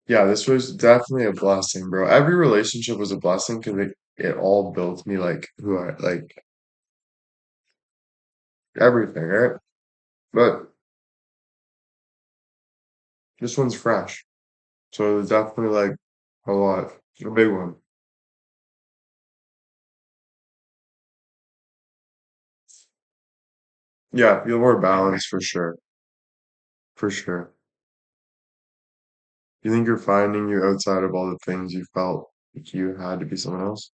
Yeah, this was definitely a blessing, bro. Every relationship was a blessing because it all built me like who I like everything, right? But this one's fresh. So it's definitely like a lot. A big one. Yeah, feel more balanced for sure. For sure. You think you're finding you outside of all the things you felt like you had to be someone else?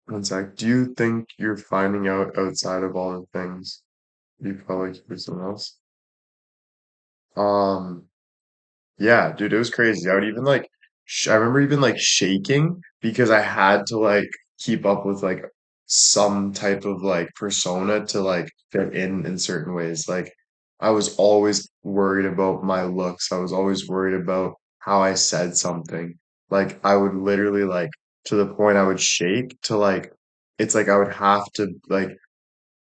One sec. Do you think you're finding out outside of all the things you felt like you were someone else? Um, yeah, dude, it was crazy. I would even like, I remember even like shaking because I had to like keep up with like some type of like persona to like fit in certain ways. Like, I was always worried about my looks. I was always worried about how I said something. Like, I would literally like to the point I would shake to like, it's like I would have to like,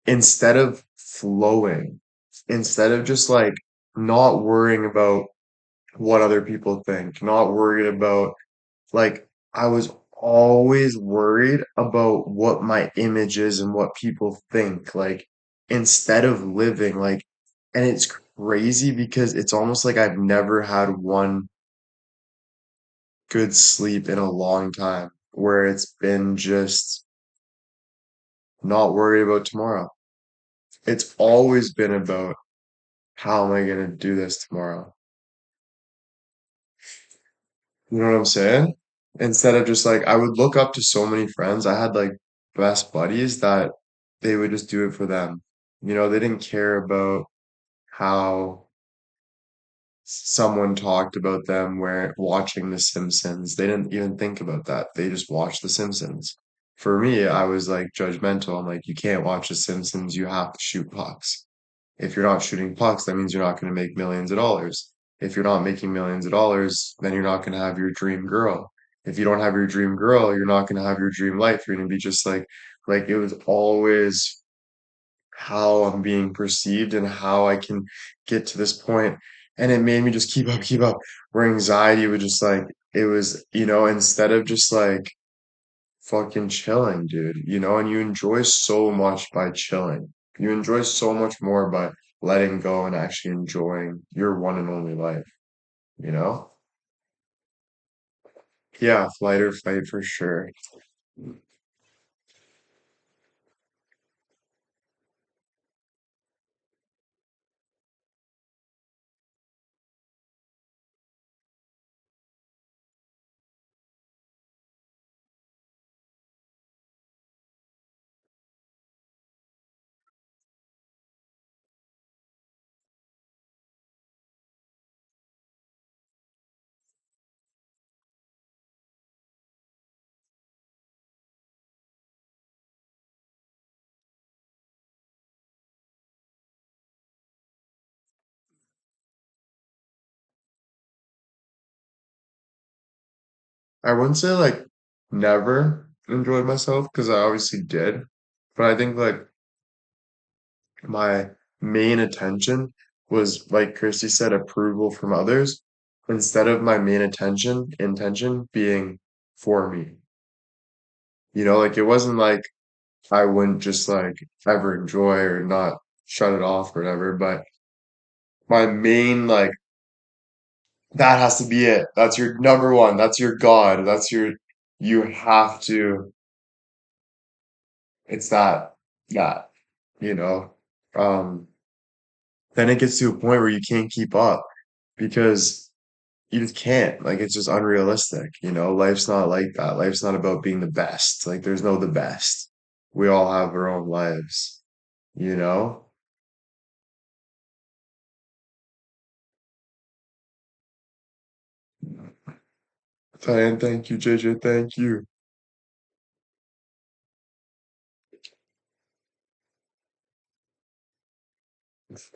instead of flowing, instead of just like not worrying about what other people think, not worried about like I was always worried about what my image is and what people think, like instead of living like, and it's crazy because it's almost like I've never had one good sleep in a long time where it's been just not worried about tomorrow. It's always been about how am I gonna do this tomorrow? You know what I'm saying? Instead of just like I would look up to so many friends. I had like best buddies that they would just do it for them. You know, they didn't care about how someone talked about them where watching The Simpsons. They didn't even think about that. They just watched The Simpsons. For me, I was like judgmental. I'm like, you can't watch The Simpsons. You have to shoot pucks. If you're not shooting pucks, that means you're not going to make millions of dollars. If you're not making millions of dollars, then you're not going to have your dream girl. If you don't have your dream girl, you're not going to have your dream life. You're going to be just like it was always how I'm being perceived and how I can get to this point. And it made me just keep up, where anxiety would just like, it was, instead of just like fucking chilling, dude, and you enjoy so much by chilling. You enjoy so much more by letting go and actually enjoying your one and only life, you know? Yeah, flight or fight for sure. I wouldn't say like never enjoyed myself because I obviously did, but I think like my main attention was, like Christy said, approval from others instead of my main intention being for me. Like it wasn't like I wouldn't just like ever enjoy or not shut it off or whatever, but my main like that has to be it. That's your number one. That's your God. You have to, it's that, you know. Um, then it gets to a point where you can't keep up because you just can't. Like it's just unrealistic. Life's not like that. Life's not about being the best. Like there's no the best. We all have our own lives, you know? And thank you, JJ. Thank you.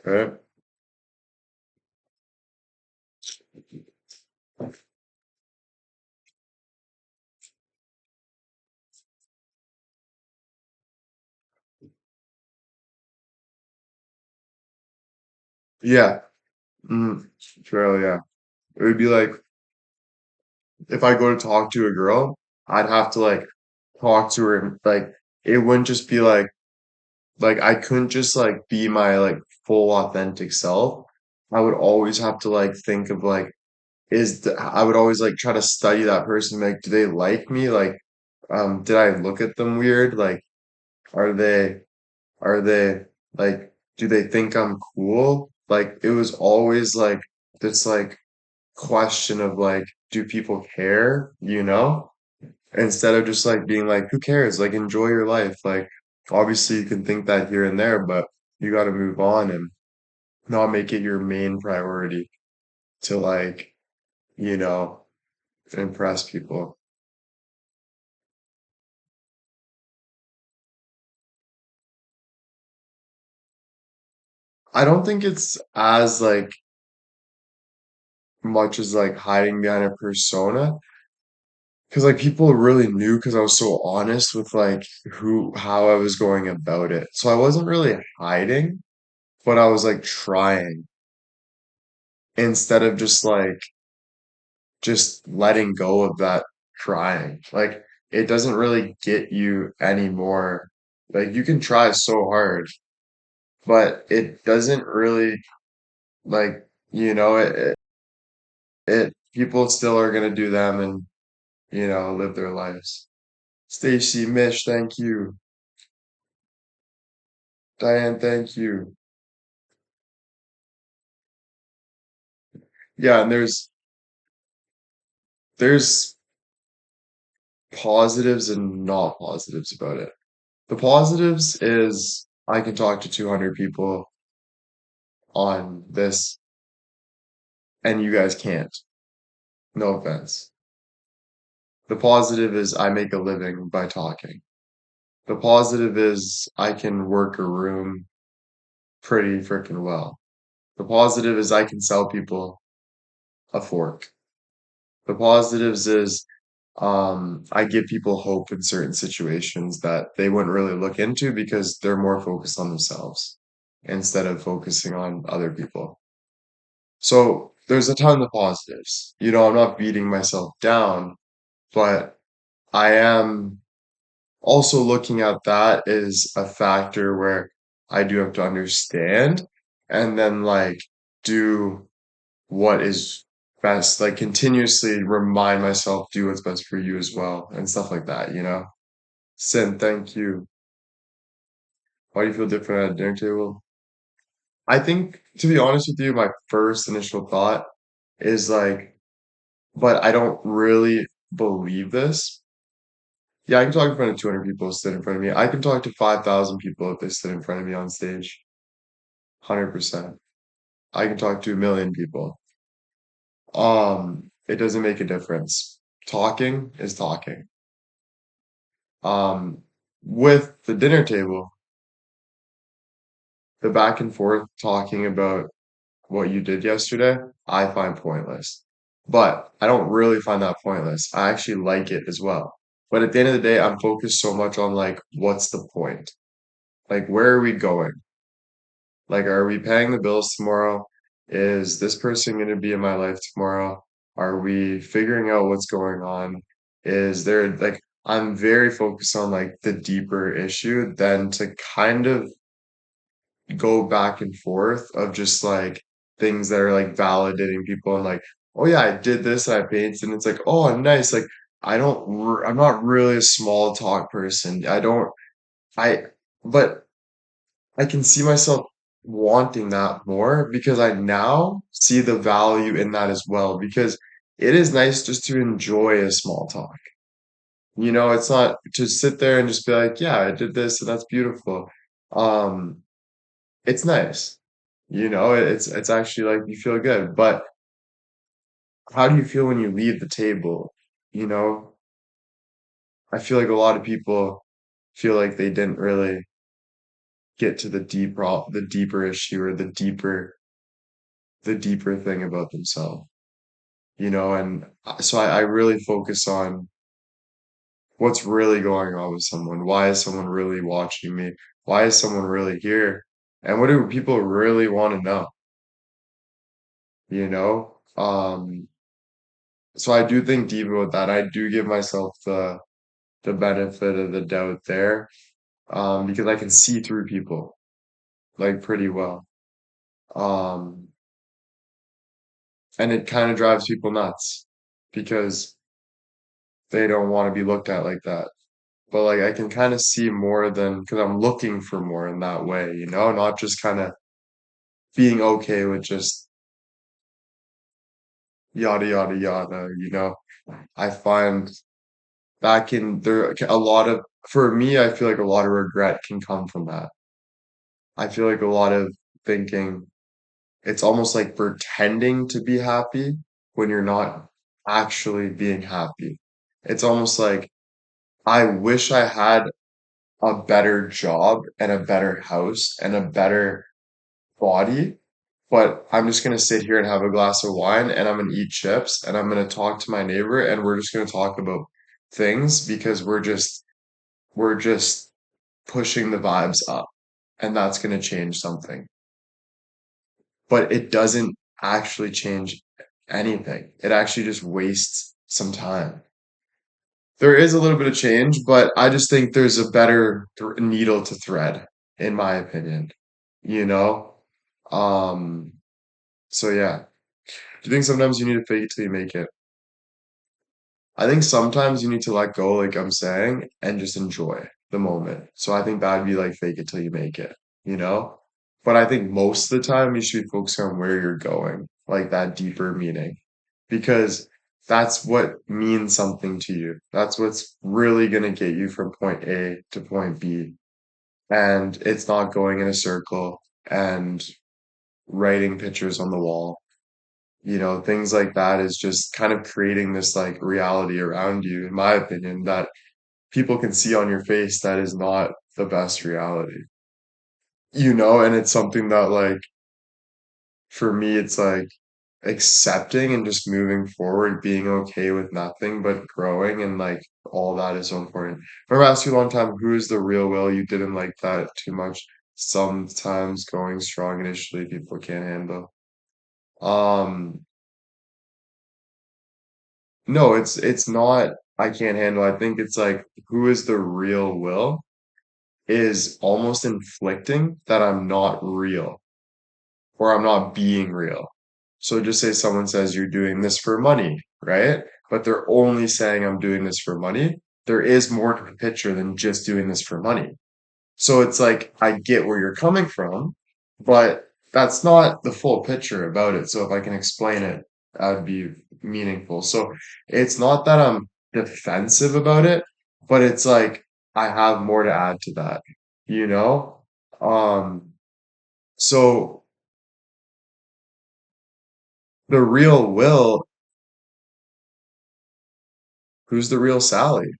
Right? Yeah. Mm, sure, yeah. It would be like if I go to talk to a girl, I'd have to like talk to her and like it wouldn't just be like I couldn't just like be my like full authentic self. I would always have to like think of like I would always like try to study that person, like, do they like me? Like, did I look at them weird? Like, are they, are they, like, do they think I'm cool? Like, it was always like this, like, question of like, do people care? Instead of just like being like, who cares? Like, enjoy your life. Like, obviously you can think that here and there, but you got to move on and not make it your main priority to like, you know, impress people. I don't think it's as like much as like hiding behind a persona because like people really knew because I was so honest with like how I was going about it. So I wasn't really hiding, but I was like trying instead of just letting go of that. crying. Like it doesn't really get you anymore. Like you can try so hard, but it doesn't really like it people still are gonna do them and live their lives. Stacy, Mish, thank you. Diane, thank you. Yeah, and there's positives and not positives about it. The positives is I can talk to 200 people on this and you guys can't. No offense. The positive is I make a living by talking. The positive is I can work a room pretty freaking well. The positive is I can sell people a fork. The positives is I give people hope in certain situations that they wouldn't really look into because they're more focused on themselves instead of focusing on other people. So there's a ton of positives. I'm not beating myself down, but I am also looking at that as a factor where I do have to understand and then like do what is best, like continuously remind myself, do what's best for you as well, and stuff like that. Sin, thank you. Why do you feel different at a dinner table? I think, to be honest with you, my first initial thought is like, but I don't really believe this. Yeah, I can talk in front of 200 people who stood in front of me. I can talk to 5,000 people if they stood in front of me on stage. 100%. I can talk to a million people. It doesn't make a difference. Talking is talking. Um, with the dinner table, the back and forth talking about what you did yesterday, I find pointless. But I don't really find that pointless. I actually like it as well. But at the end of the day, I'm focused so much on like, what's the point? Like, where are we going? Like, are we paying the bills tomorrow? Is this person going to be in my life tomorrow? Are we figuring out what's going on? Is there like, I'm very focused on like the deeper issue than to kind of go back and forth of just like things that are like validating people and like, oh yeah, I did this, I painted, and it's like, oh nice. Like, I'm not really a small talk person. I, but I can see myself wanting that more because I now see the value in that as well. Because it is nice just to enjoy a small talk. It's not to sit there and just be like, yeah, I did this and that's beautiful. Um, it's nice. It's actually like you feel good. But how do you feel when you leave the table? You know, I feel like a lot of people feel like they didn't really get to the deeper issue or the deeper thing about themselves. And so I really focus on what's really going on with someone. Why is someone really watching me? Why is someone really here? And what do people really want to know? You know? So I do think deep about that. I do give myself the benefit of the doubt there, because I can see through people like pretty well. Um, and it kind of drives people nuts because they don't want to be looked at like that. But like I can kind of see more than because I'm looking for more in that way, not just kind of being okay with just yada yada yada. I find that a lot of for me, I feel like a lot of regret can come from that. I feel like a lot of thinking it's almost like pretending to be happy when you're not actually being happy. It's almost like I wish I had a better job and a better house and a better body, but I'm just gonna sit here and have a glass of wine and I'm gonna eat chips and I'm gonna talk to my neighbor and we're just gonna talk about things because we're just pushing the vibes up and that's gonna change something. But it doesn't actually change anything. It actually just wastes some time. there is a little bit of change, but I just think there's a better needle to thread, in my opinion. You know? Um, so yeah. Do you think sometimes you need to fake it till you make it? I think sometimes you need to let go, like I'm saying, and just enjoy the moment. So I think that'd be like fake it till you make it, you know? But I think most of the time you should be focused on where you're going, like that deeper meaning, because that's what means something to you. That's what's really going to get you from point A to point B. And it's not going in a circle and writing pictures on the wall. Things like that is just kind of creating this like reality around you, in my opinion, that people can see on your face that is not the best reality. And it's something that like for me it's like accepting and just moving forward, being okay with nothing but growing and like all that is so important. I remember asking you a long time, who is the real Will? You didn't like that too much. Sometimes going strong initially people can't handle. Um No, it's not I can't handle. I think it's like who is the real Will is almost inflicting that I'm not real or I'm not being real. So just say someone says you're doing this for money, right? But they're only saying I'm doing this for money. There is more to the picture than just doing this for money. So it's like I get where you're coming from, but that's not the full picture about it. So if I can explain it, that'd be meaningful. So it's not that I'm defensive about it, but it's like I have more to add to that, you know? Um, so the real Will, who's the real Sally?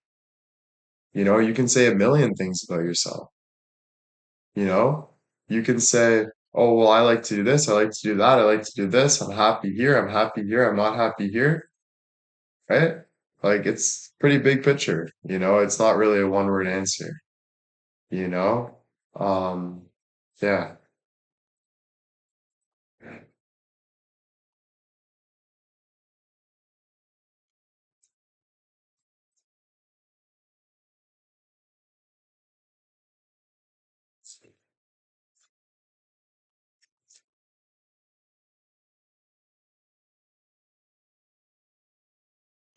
You can say a million things about yourself, you know? You can say, oh, well, I like to do this, I like to do that, I like to do this, I'm happy here, I'm happy here, I'm not happy here, right? Like it's pretty big picture, it's not really a one word answer, you know? Um, yeah.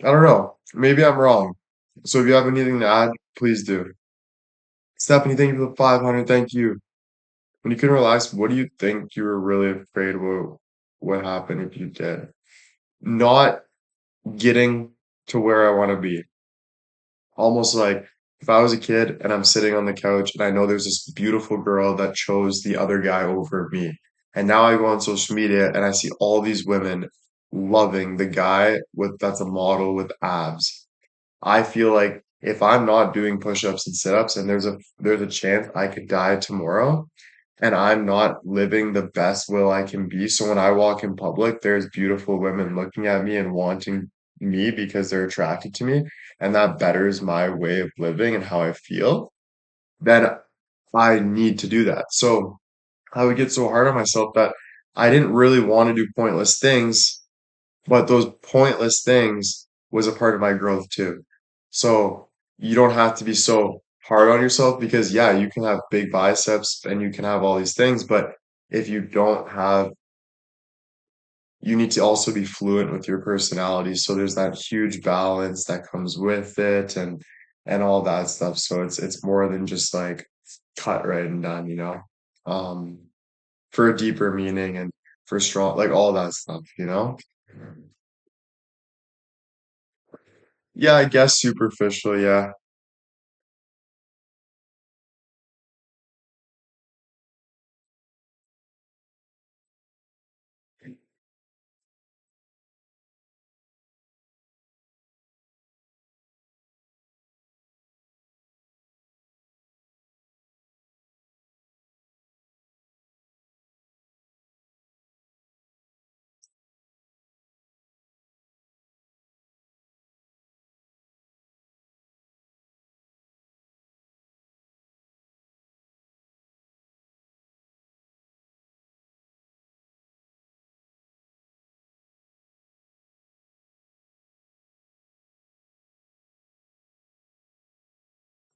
I don't know. Maybe I'm wrong. So if you have anything to add, please do. Stephanie, thank you for the 500. Thank you. When you couldn't relax, what do you think you were really afraid what happened if you did? Not getting to where I want to be. Almost like if I was a kid and I'm sitting on the couch and I know there's this beautiful girl that chose the other guy over me. And now I go on social media and I see all these women loving the guy with that's a model with abs. I feel like if I'm not doing push-ups and sit-ups and there's a chance I could die tomorrow and I'm not living the best will I can be. So when I walk in public, there's beautiful women looking at me and wanting me because they're attracted to me, and that betters my way of living and how I feel, then I need to do that. So I would get so hard on myself that I didn't really want to do pointless things, but those pointless things was a part of my growth too. So you don't have to be so hard on yourself because yeah, you can have big biceps and you can have all these things, but if you don't have, you need to also be fluent with your personality. So there's that huge balance that comes with it and all that stuff. So it's more than just like cut right and done. Um, for a deeper meaning and for strong, like all that stuff. Yeah, I guess superficial, yeah.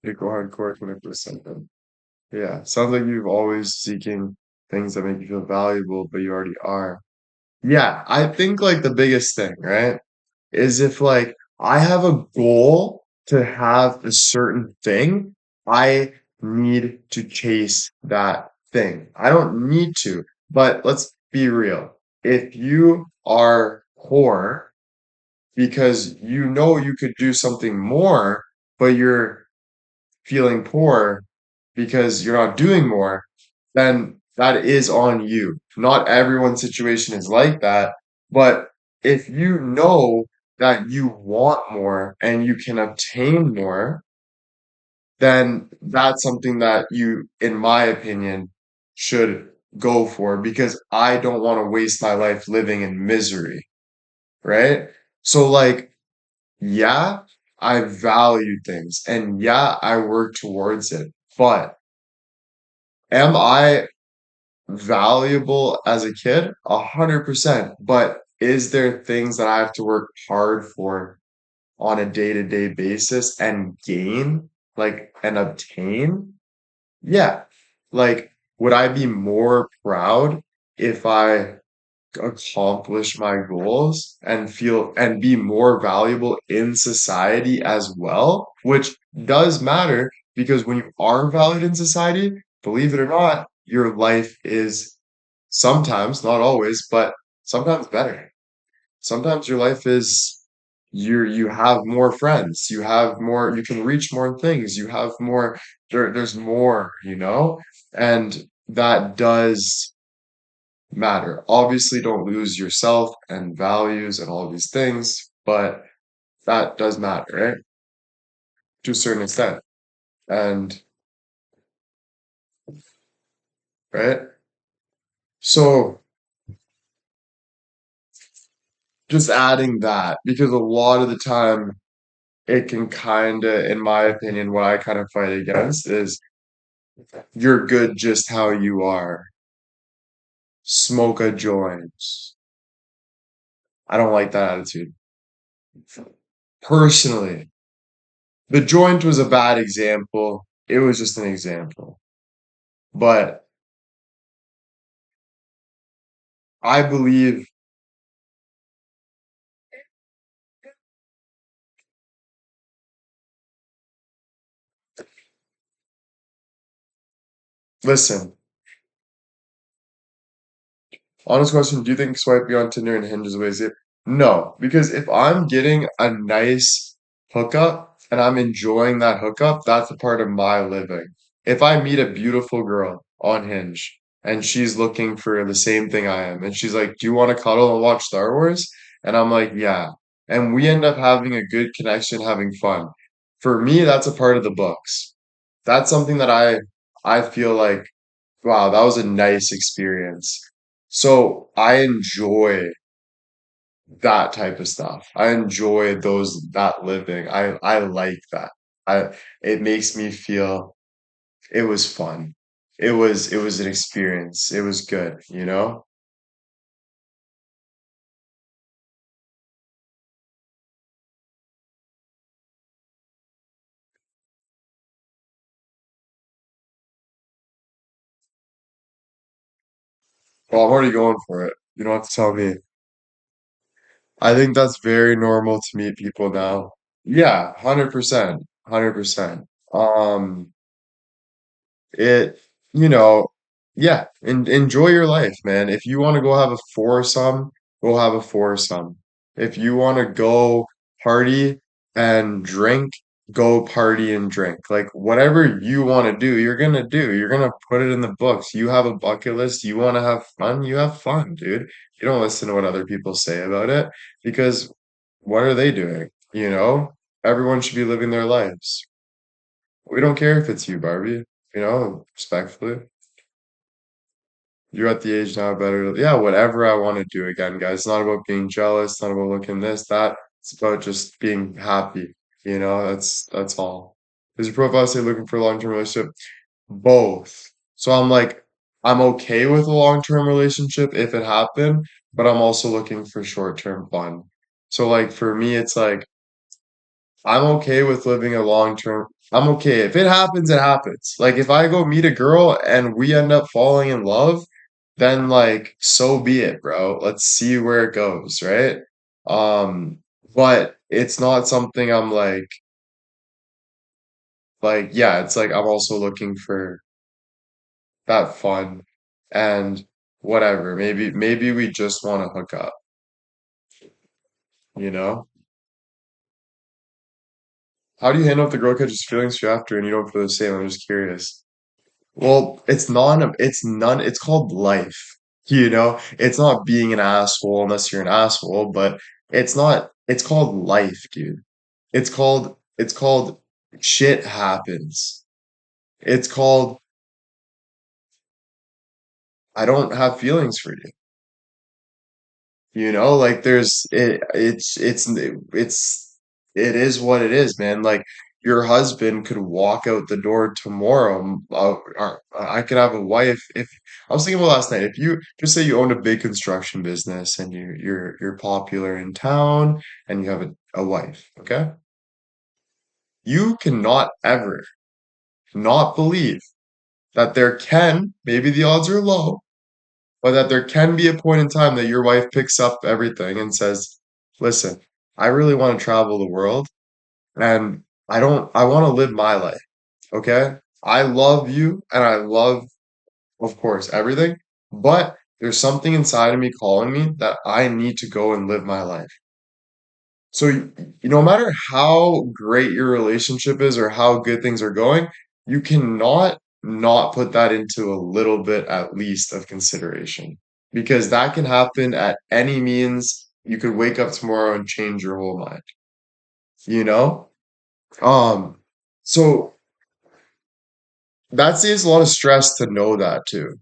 You go hardcore 20%. Yeah, sounds like you've always seeking things that make you feel valuable, but you already are. Yeah, I think like the biggest thing, right, is if like I have a goal to have a certain thing, I need to chase that thing. I don't need to, but let's be real. If you are poor because you know you could do something more, but you're feeling poor because you're not doing more, then that is on you. Not everyone's situation is like that, but if you know that you want more and you can obtain more, then that's something that you, in my opinion, should go for because I don't want to waste my life living in misery, right? So, like, yeah, I value things and yeah, I work towards it, but am I valuable as a kid? 100%. But is there things that I have to work hard for on a day-to-day basis and gain, like, and obtain? Yeah. Like, would I be more proud if I accomplish my goals and feel and be more valuable in society as well, which does matter because when you are valued in society, believe it or not, your life is sometimes, not always, but sometimes better. Sometimes your life is you have more friends, you have more, you can reach more things, you have more, there's more, and that does matter. Obviously, don't lose yourself and values and all these things, but that does matter, right? To a certain extent. And, right? So just adding that, because a lot of the time it can kind of, in my opinion, what I kind of fight against is you're good just how you are. Smoke a joint. I don't like that attitude. Personally, the joint was a bad example. It was just an example. But I believe, listen, honest question, do you think swiping on Tinder and Hinge is a waste of it? No, because if I'm getting a nice hookup and I'm enjoying that hookup, that's a part of my living. If I meet a beautiful girl on Hinge and she's looking for the same thing I am, and she's like, "Do you want to cuddle and watch Star Wars?" And I'm like, "Yeah." And we end up having a good connection, having fun. For me, that's a part of the books. That's something that I feel like, wow, that was a nice experience. So I enjoy that type of stuff. I enjoy that living. I like that. I it makes me feel it was fun. It was an experience. It was good, you know? Well, I'm already going for it. You don't have to tell me. I think that's very normal to meet people now. Yeah, 100%. 100%. Um It, you know, yeah, enjoy your life, man. If you want to go have a foursome, go have a foursome. If you want to go party and drink, go party and drink. Like whatever you want to do, you're gonna do. You're gonna put it in the books. You have a bucket list. You want to have fun, you have fun, dude. You don't listen to what other people say about it because what are they doing? Everyone should be living their lives. We don't care if it's you, Barbie, respectfully. You're at the age now better. Yeah, whatever I want to do again, guys. It's not about being jealous, it's not about looking this, that. It's about just being happy. That's all. Does your profile say looking for a long-term relationship? Both. So I'm like, I'm okay with a long-term relationship if it happened, but I'm also looking for short-term fun. So like for me, it's like I'm okay with living a long term. I'm okay. If it happens, it happens. Like if I go meet a girl and we end up falling in love, then like so be it, bro. Let's see where it goes, right? Um, but it's not something I'm like yeah, it's like I'm also looking for that fun and whatever. Maybe we just want to hook up, you know? How do you handle if the girl catches feelings for you after and you don't feel the same? I'm just curious. Well, it's called life. You know, it's not being an asshole unless you're an asshole, but it's called life, dude. It's called shit happens. It's called I don't have feelings for you. You know, like it is what it is, man. Like your husband could walk out the door tomorrow. Or I could have a wife. If I was thinking about last night, if you just say you own a big construction business and you're popular in town and you have a wife, okay? You cannot ever not believe that there can, maybe the odds are low, but that there can be a point in time that your wife picks up everything and says, listen, I really want to travel the world and I want to live my life. Okay. I love you and I love, of course, everything, but there's something inside of me calling me that I need to go and live my life. So, no matter how great your relationship is or how good things are going, you cannot not put that into a little bit at least of consideration because that can happen at any means. You could wake up tomorrow and change your whole mind, you know? Um, so that saves a lot of stress to know that too.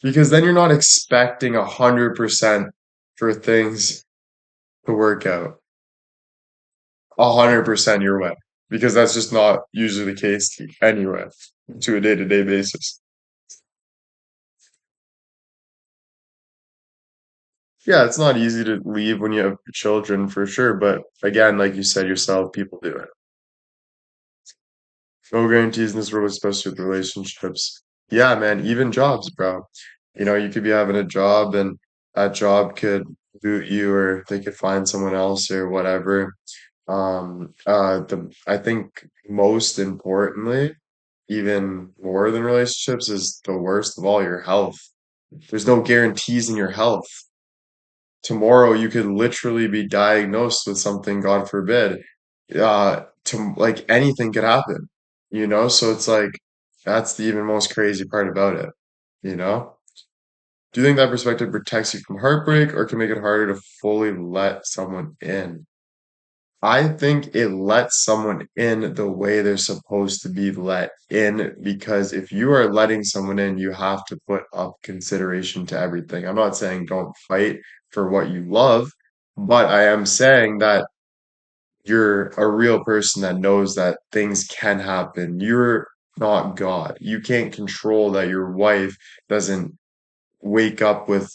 Because then you're not expecting 100% for things to work out. 100% your way because that's just not usually the case anyway to a day-to-day basis. Yeah, it's not easy to leave when you have children for sure, but again, like you said yourself, people do it. No guarantees in this world, especially with relationships. Yeah, man, even jobs, bro. You know, you could be having a job and that job could boot you or they could find someone else or whatever. I think most importantly, even more than relationships, is the worst of all, your health. There's no guarantees in your health. Tomorrow you could literally be diagnosed with something, God forbid. To like anything could happen, you know? So it's like that's the even most crazy part about it, you know? Do you think that perspective protects you from heartbreak or can make it harder to fully let someone in? I think it lets someone in the way they're supposed to be let in because if you are letting someone in, you have to put up consideration to everything. I'm not saying don't fight for what you love, but I am saying that you're a real person that knows that things can happen. You're not God. You can't control that your wife doesn't wake up with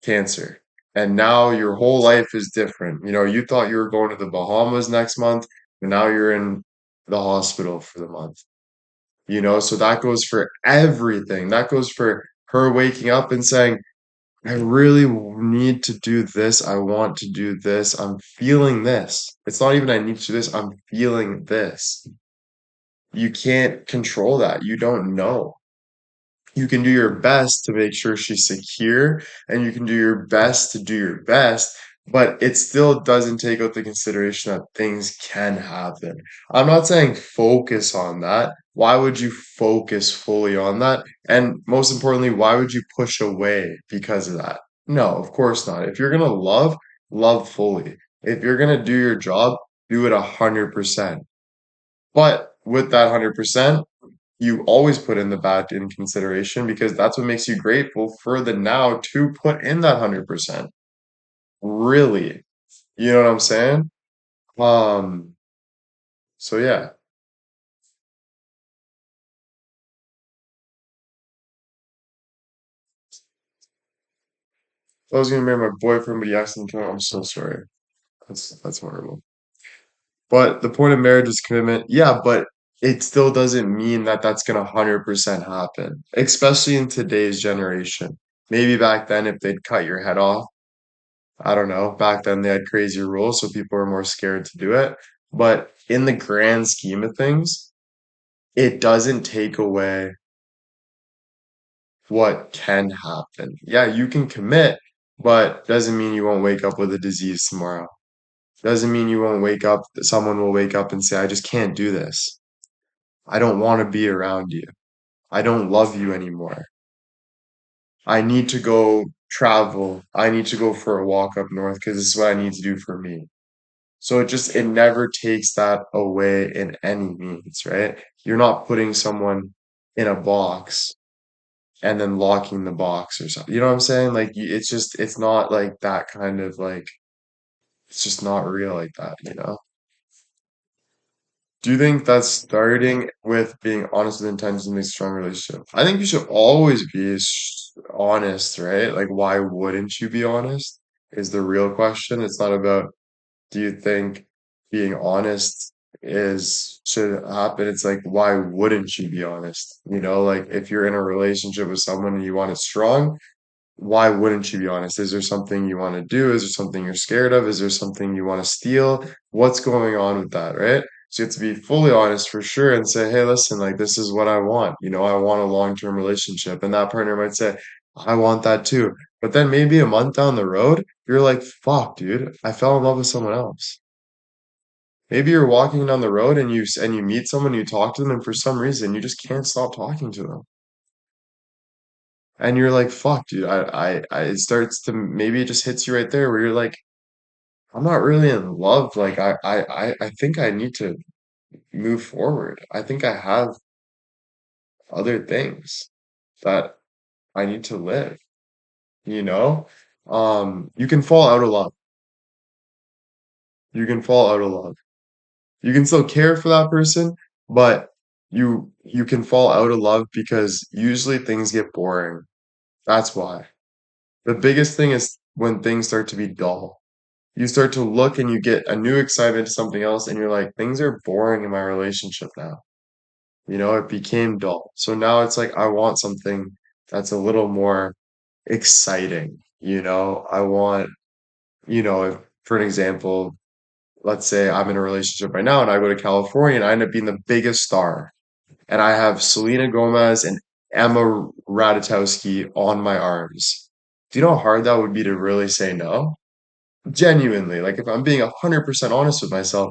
cancer. And now your whole life is different. You know, you thought you were going to the Bahamas next month, and now you're in the hospital for the month. You know, so that goes for everything. That goes for her waking up and saying, I really need to do this. I want to do this. I'm feeling this. It's not even I need to do this. I'm feeling this. You can't control that. You don't know. You can do your best to make sure she's secure and you can do your best to do your best, but it still doesn't take out the consideration that things can happen. I'm not saying focus on that. Why would you focus fully on that? And most importantly, why would you push away because of that? No, of course not. If you're gonna love, love fully. If you're gonna do your job, do it 100%. But with that 100%, you always put in the bad in consideration because that's what makes you grateful for the now to put in that 100%. Really. You know what I'm saying? Um, so yeah. I was gonna marry my boyfriend, but he accidentally killed him. I'm so sorry. That's horrible. But the point of marriage is commitment. Yeah, but it still doesn't mean that that's gonna 100% happen, especially in today's generation. Maybe back then, if they'd cut your head off, I don't know. Back then, they had crazier rules, so people were more scared to do it. But in the grand scheme of things, it doesn't take away what can happen. Yeah, you can commit, but doesn't mean you won't wake up with a disease tomorrow. Doesn't mean you won't wake up, someone will wake up and say, I just can't do this. I don't want to be around you. I don't love you anymore. I need to go travel. I need to go for a walk up north because this is what I need to do for me. So it never takes that away in any means, right? You're not putting someone in a box and then locking the box or something. You know what I'm saying? Like it's just it's not like that kind of like it's just not real like that, you know? Do you think that starting with being honest with intentions makes a strong relationship? I think you should always be honest, right? Like, why wouldn't you be honest? Is the real question. It's not about do you think being honest is should happen? It's like, why wouldn't you be honest? You know, like if you're in a relationship with someone and you want it strong, why wouldn't you be honest? Is there something you want to do? Is there something you're scared of? Is there something you want to steal? What's going on with that, right? So you have to be fully honest for sure and say, hey, listen, like this is what I want. You know, I want a long-term relationship. And that partner might say, I want that too. But then maybe a month down the road, you're like, fuck, dude, I fell in love with someone else. Maybe you're walking down the road and you meet someone, you talk to them, and for some reason you just can't stop talking to them. And you're like, fuck, dude, it starts to maybe it just hits you right there where you're like, I'm not really in love. Like, I think I need to move forward. I think I have other things that I need to live, you know? You can fall out of love. You can fall out of love. You can still care for that person, but you can fall out of love because usually things get boring. That's why. The biggest thing is when things start to be dull. You start to look and you get a new excitement to something else and you're like, things are boring in my relationship now. You know, it became dull. So now it's like I want something that's a little more exciting. You know, I want, if, for an example, let's say I'm in a relationship right now and I go to California and I end up being the biggest star. And I have Selena Gomez and Emma Ratajkowski on my arms. Do you know how hard that would be to really say no? Genuinely, like if I'm being 100% honest with myself,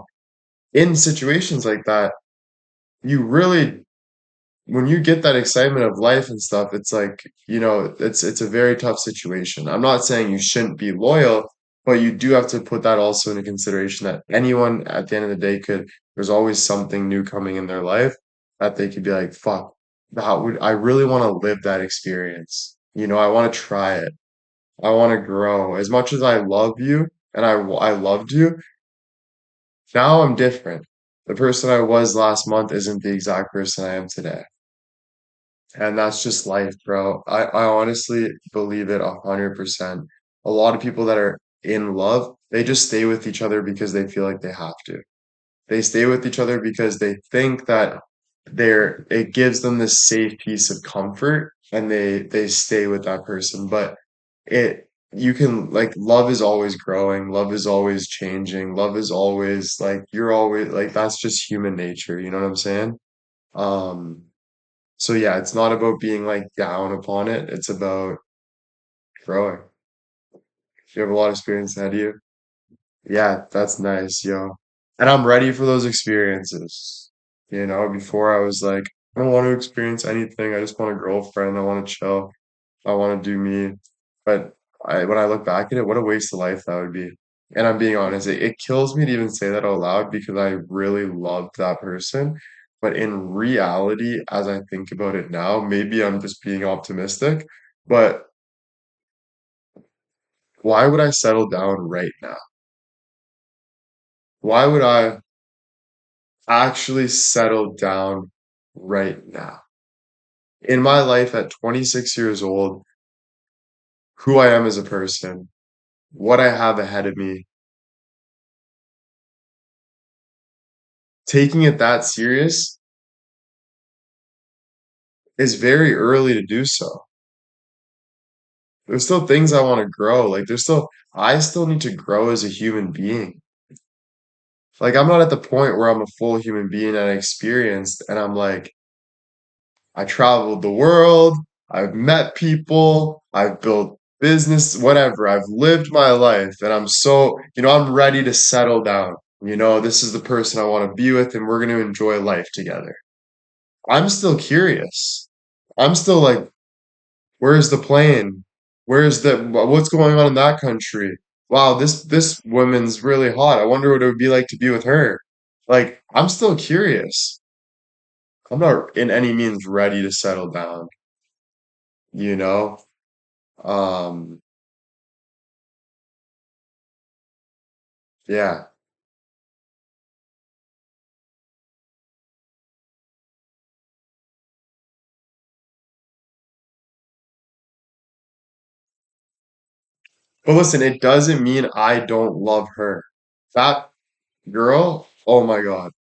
in situations like that, you really, when you get that excitement of life and stuff, it's like, it's a very tough situation. I'm not saying you shouldn't be loyal, but you do have to put that also into consideration that anyone at the end of the day there's always something new coming in their life that they could be like, fuck, I really want to live that experience. I want to try it. I want to grow. As much as I love you and I loved you, now I'm different. The person I was last month isn't the exact person I am today. And that's just life, bro. I honestly believe it 100%. A lot of people that are in love, they just stay with each other because they feel like they have to. They stay with each other because they think that it gives them this safe piece of comfort and they stay with that person. But it you can like love is always growing, love is always changing, love is always like you're always like that's just human nature, you know what I'm saying? Um so yeah, it's not about being like down upon it, it's about growing. You have a lot of experience ahead of you. Yeah, that's nice, yo. And I'm ready for those experiences. Before I was like, I don't want to experience anything. I just want a girlfriend. I want to chill. I want to do me. But when I look back at it, what a waste of life that would be. And I'm being honest, it kills me to even say that out loud because I really loved that person. But in reality, as I think about it now, maybe I'm just being optimistic. But why would I settle down right now? Why would I actually settle down right now? In my life at 26 years old, who I am as a person, what I have ahead of me, taking it that serious is very early to do so. There's still things I want to grow. Like I still need to grow as a human being. Like I'm not at the point where I'm a full human being and experienced and I'm like, I traveled the world, I've met people, I've built business, whatever. I've lived my life and I'm ready to settle down. This is the person I want to be with and we're going to enjoy life together. I'm still curious. I'm still like, where's the plane? What's going on in that country? Wow, this woman's really hot. I wonder what it would be like to be with her. Like, I'm still curious. I'm not in any means ready to settle down, you know? Um, yeah. But listen, it doesn't mean I don't love her. That girl, oh my God.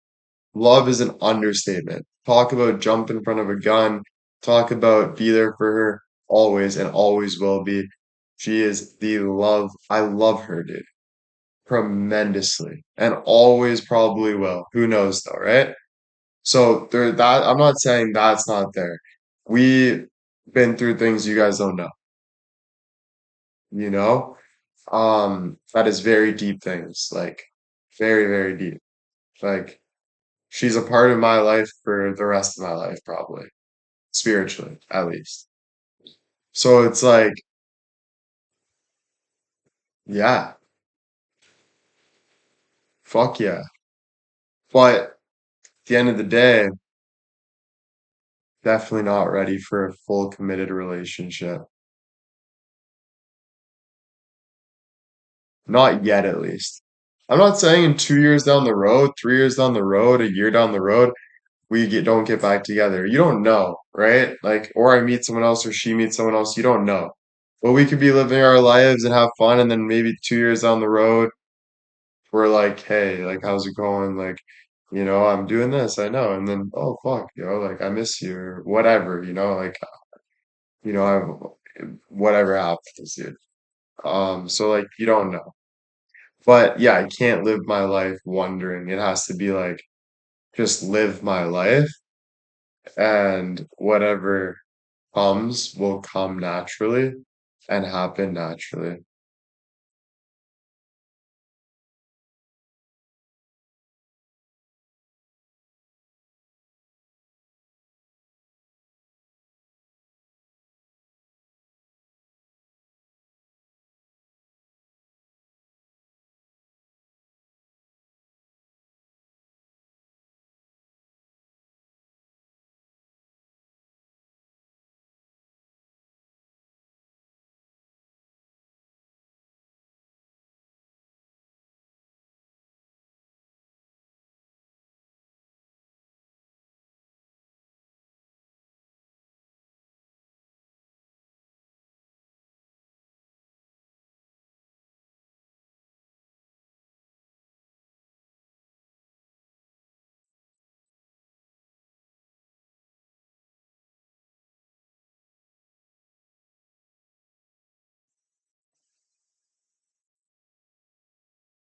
Love is an understatement. Talk about jump in front of a gun. Talk about be there for her always and always will be. She is the love. I love her, dude, tremendously, and always probably will. Who knows though, right? So there, that I'm not saying that's not there. We been through things you guys don't know, you know? That is very deep things, like very, very deep. Like she's a part of my life for the rest of my life, probably. Spiritually, at least. So it's like, yeah, fuck yeah. But at the end of the day, definitely not ready for a full committed relationship. Not yet, at least. I'm not saying in 2 years down the road, 3 years down the road, a year down the road, don't get back together. You don't know, right? Like, or I meet someone else or she meets someone else. You don't know. But we could be living our lives and have fun, and then maybe 2 years down the road, we're like, hey, like, how's it going? Like, I'm doing this, I know. And then, oh, fuck, like, I miss you or whatever, like, whatever happens, dude. So, like, you don't know. But yeah, I can't live my life wondering. It has to be like, just live my life and whatever comes will come naturally and happen naturally.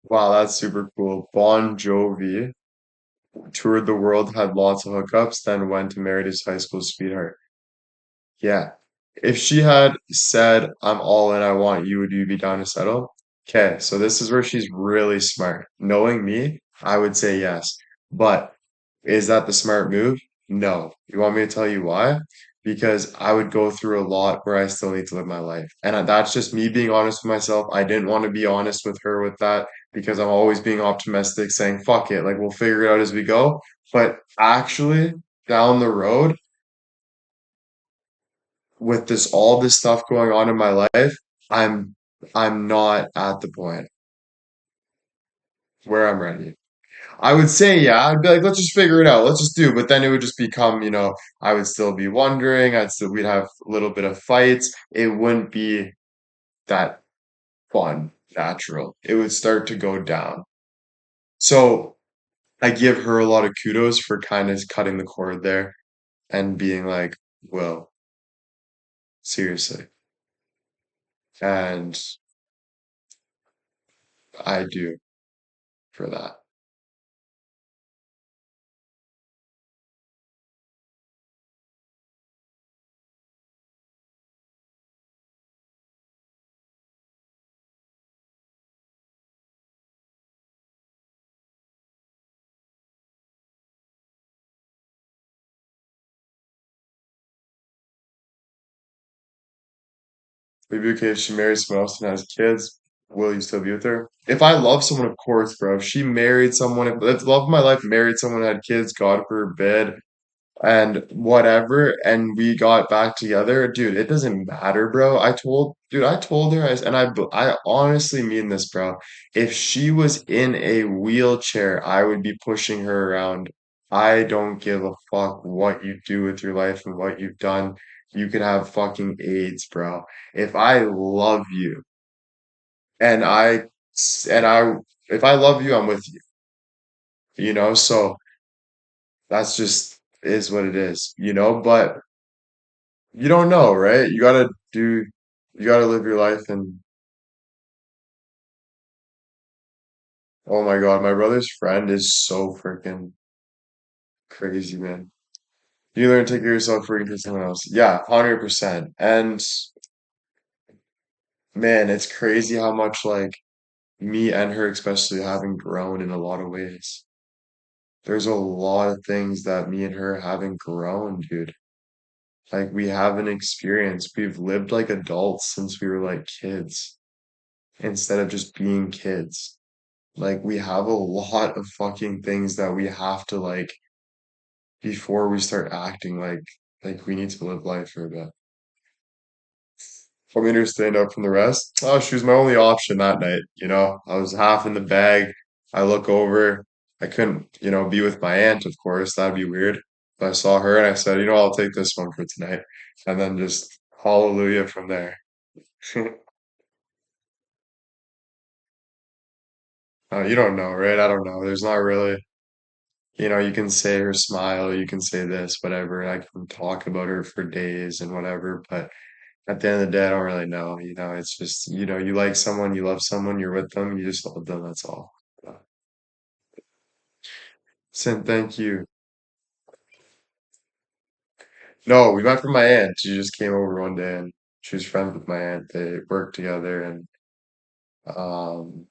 Wow, that's super cool. Bon Jovi toured the world, had lots of hookups, then went to marry his high school sweetheart. Yeah. If she had said, I'm all in, I want you, would you be down to settle? Okay, so this is where she's really smart. Knowing me, I would say yes. But is that the smart move? No. You want me to tell you why? Because I would go through a lot where I still need to live my life. And that's just me being honest with myself. I didn't want to be honest with her with that because I'm always being optimistic, saying, fuck it, like we'll figure it out as we go. But actually, down the road, with all this stuff going on in my life, I'm I'm not at the point where I'm ready. I would say, yeah, I'd be like, let's just figure it out. Let's just do. But then it would just become, I would still be wondering. We'd have a little bit of fights. It wouldn't be. that fun, natural. It would start to go down. So I give her a lot of kudos for kind of cutting the cord there and being like, well, seriously. And I do for that. Maybe okay if she marries someone else and has kids, will you still be with her? If I love someone, of course, bro. If she married someone, if the love of my life married someone, had kids, God forbid, and whatever, and we got back together, dude, it doesn't matter, bro. I told her, I honestly mean this, bro. If she was in a wheelchair, I would be pushing her around. I don't give a fuck what you do with your life and what you've done. You could have fucking AIDS, bro. If I love you and and I, if I love you, I'm with you, So that's just is what it is, But you don't know, right? You gotta live your life and oh my God, my brother's friend is so freaking crazy, man. You learn to take care of yourself before you can take someone else. Yeah, 100%. And man, it's crazy how much like me and her especially having grown in a lot of ways. There's a lot of things that me and her haven't grown, dude. Like we haven't experienced. We've lived like adults since we were like kids instead of just being kids. Like we have a lot of fucking things that we have to like before we start acting like we need to live life for a bit. Want me to stand up from the rest? Oh, she was my only option that night. I was half in the bag. I look over. I couldn't be with my aunt, of course. That'd be weird. But I saw her and I said, I'll take this one for tonight. And then just hallelujah from there. You don't know, right? I don't know. There's not really, you can say her smile, you can say this, whatever. I can talk about her for days and whatever, but at the end of the day, I don't really know. It's just, you like someone, you love someone, you're with them, you just love them, that's all. Sin, thank you. No, we met from my aunt. She just came over one day and she was friends with my aunt. They worked together and um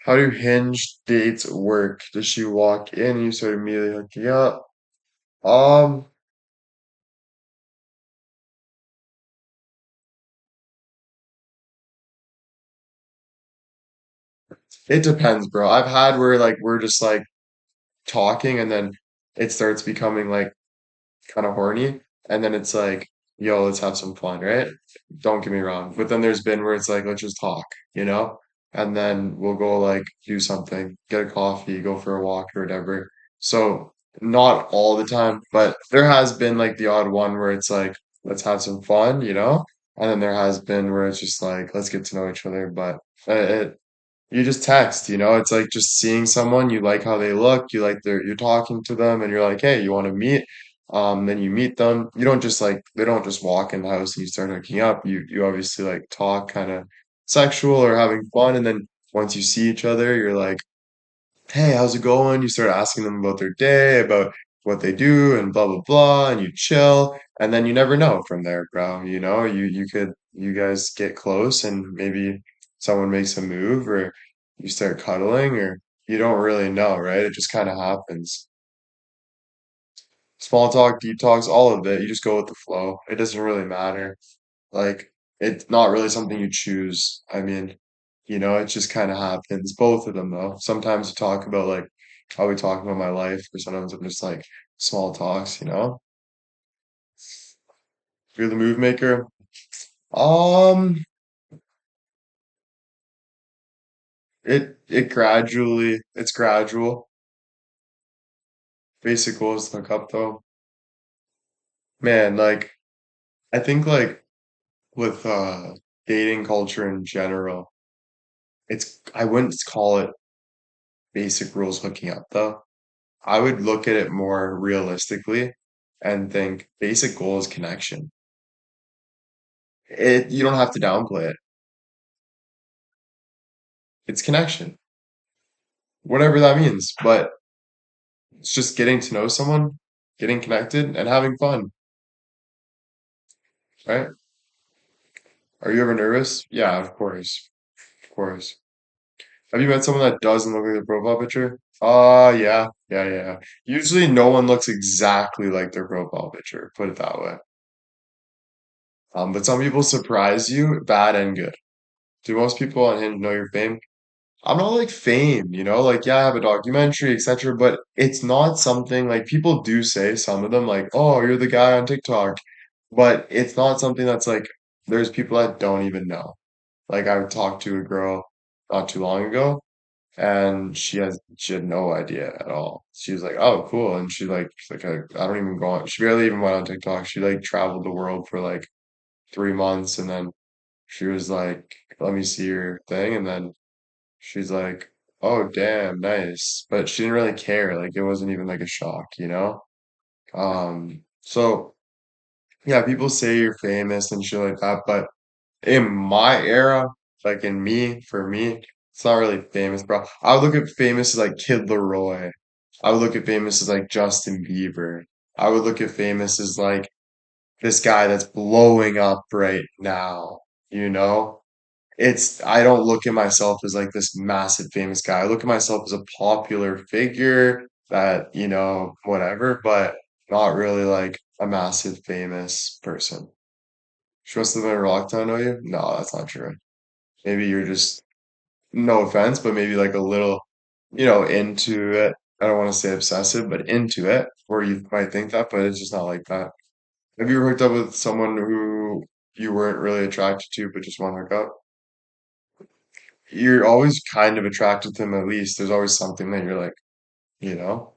how do Hinge dates work? Does she walk in and you start immediately hooking up? Um, it depends, bro. I've had where like we're just like talking and then it starts becoming like kind of horny and then it's like yo let's have some fun, right? Don't get me wrong, but then there's been where it's like let's just talk, and then we'll go like do something, get a coffee, go for a walk or whatever. So not all the time, but there has been like the odd one where it's like let's have some fun, and then there has been where it's just like let's get to know each other, but you just text, it's like just seeing someone, you like how they look, you like you're talking to them and you're like, hey, you want to meet? Then you meet them. You don't just like they don't just walk in the house and you start hooking up. You obviously like talk kind of sexual or having fun, and then once you see each other, you're like, hey, how's it going? You start asking them about their day, about what they do, and blah blah blah, and you chill, and then you never know from there, bro. You guys get close, and maybe someone makes a move, or you start cuddling, or you don't really know, right? It just kind of happens. Small talk, deep talks, all of it. You just go with the flow. It doesn't really matter. Like it's not really something you choose. I mean. It just kind of happens. Both of them, though. Sometimes we talk about like how we talk about my life, or sometimes I'm just like small talks. If you're the move maker, um, it's gradual. Basic goals to look up though. Man, like I think like with dating culture in general, I wouldn't call it basic rules hooking up though. I would look at it more realistically and think basic goal is connection. You don't have to downplay it. It's connection, whatever that means. But it's just getting to know someone, getting connected, and having fun, right? Are you ever nervous? Yeah, of course, of course. Have you met someone that doesn't look like their profile picture? Yeah, yeah, yeah. Usually, no one looks exactly like their profile picture. Put it that way. But some people surprise you, bad and good. Do most people on Hinge know your fame? I'm not like fame, like yeah, I have a documentary, etc. But it's not something like people do say some of them like, oh, you're the guy on TikTok, but it's not something that's like there's people that don't even know. Like I talked to a girl not too long ago, and she had no idea at all. She was like, oh, cool, and she's like I don't even go on. She barely even went on TikTok. She like traveled the world for like 3 months, and then she was like, let me see your thing, and then. She's like, "Oh, damn, nice." But she didn't really care. Like it wasn't even like a shock. So yeah, people say you're famous and shit like that, but in my era, like for me, it's not really famous, bro. I would look at famous as like Kid Laroi. I would look at famous as like Justin Bieber. I would look at famous as like this guy that's blowing up right now, you know? I don't look at myself as like this massive famous guy. I look at myself as a popular figure that, whatever, but not really like a massive famous person. She must live in a rock town, know you? No, that's not true. Maybe you're just, no offense, but maybe like a little, into it. I don't want to say obsessive, but into it, where you might think that, but it's just not like that. Have you ever hooked up with someone who you weren't really attracted to, but just want to hook up? You're always kind of attracted to them at least. There's always something that you're like, you know?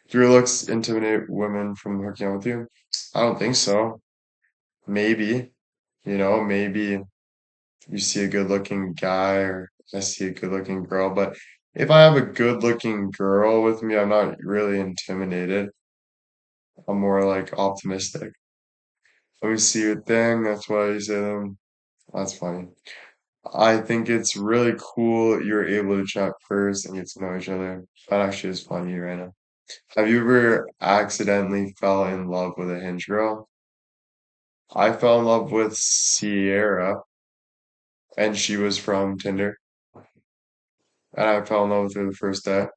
Do your looks intimidate women from hooking up with you? I don't think so. Maybe, maybe you see a good looking guy or I see a good looking girl, but if I have a good looking girl with me, I'm not really intimidated. I'm more like optimistic. Let me see your thing. That's why you say them. That's funny. I think it's really cool you're able to chat first and get to know each other. That actually is funny right now. Have you ever accidentally fell in love with a Hinge girl? I fell in love with Sierra, and she was from Tinder, and I fell in love with her the first day.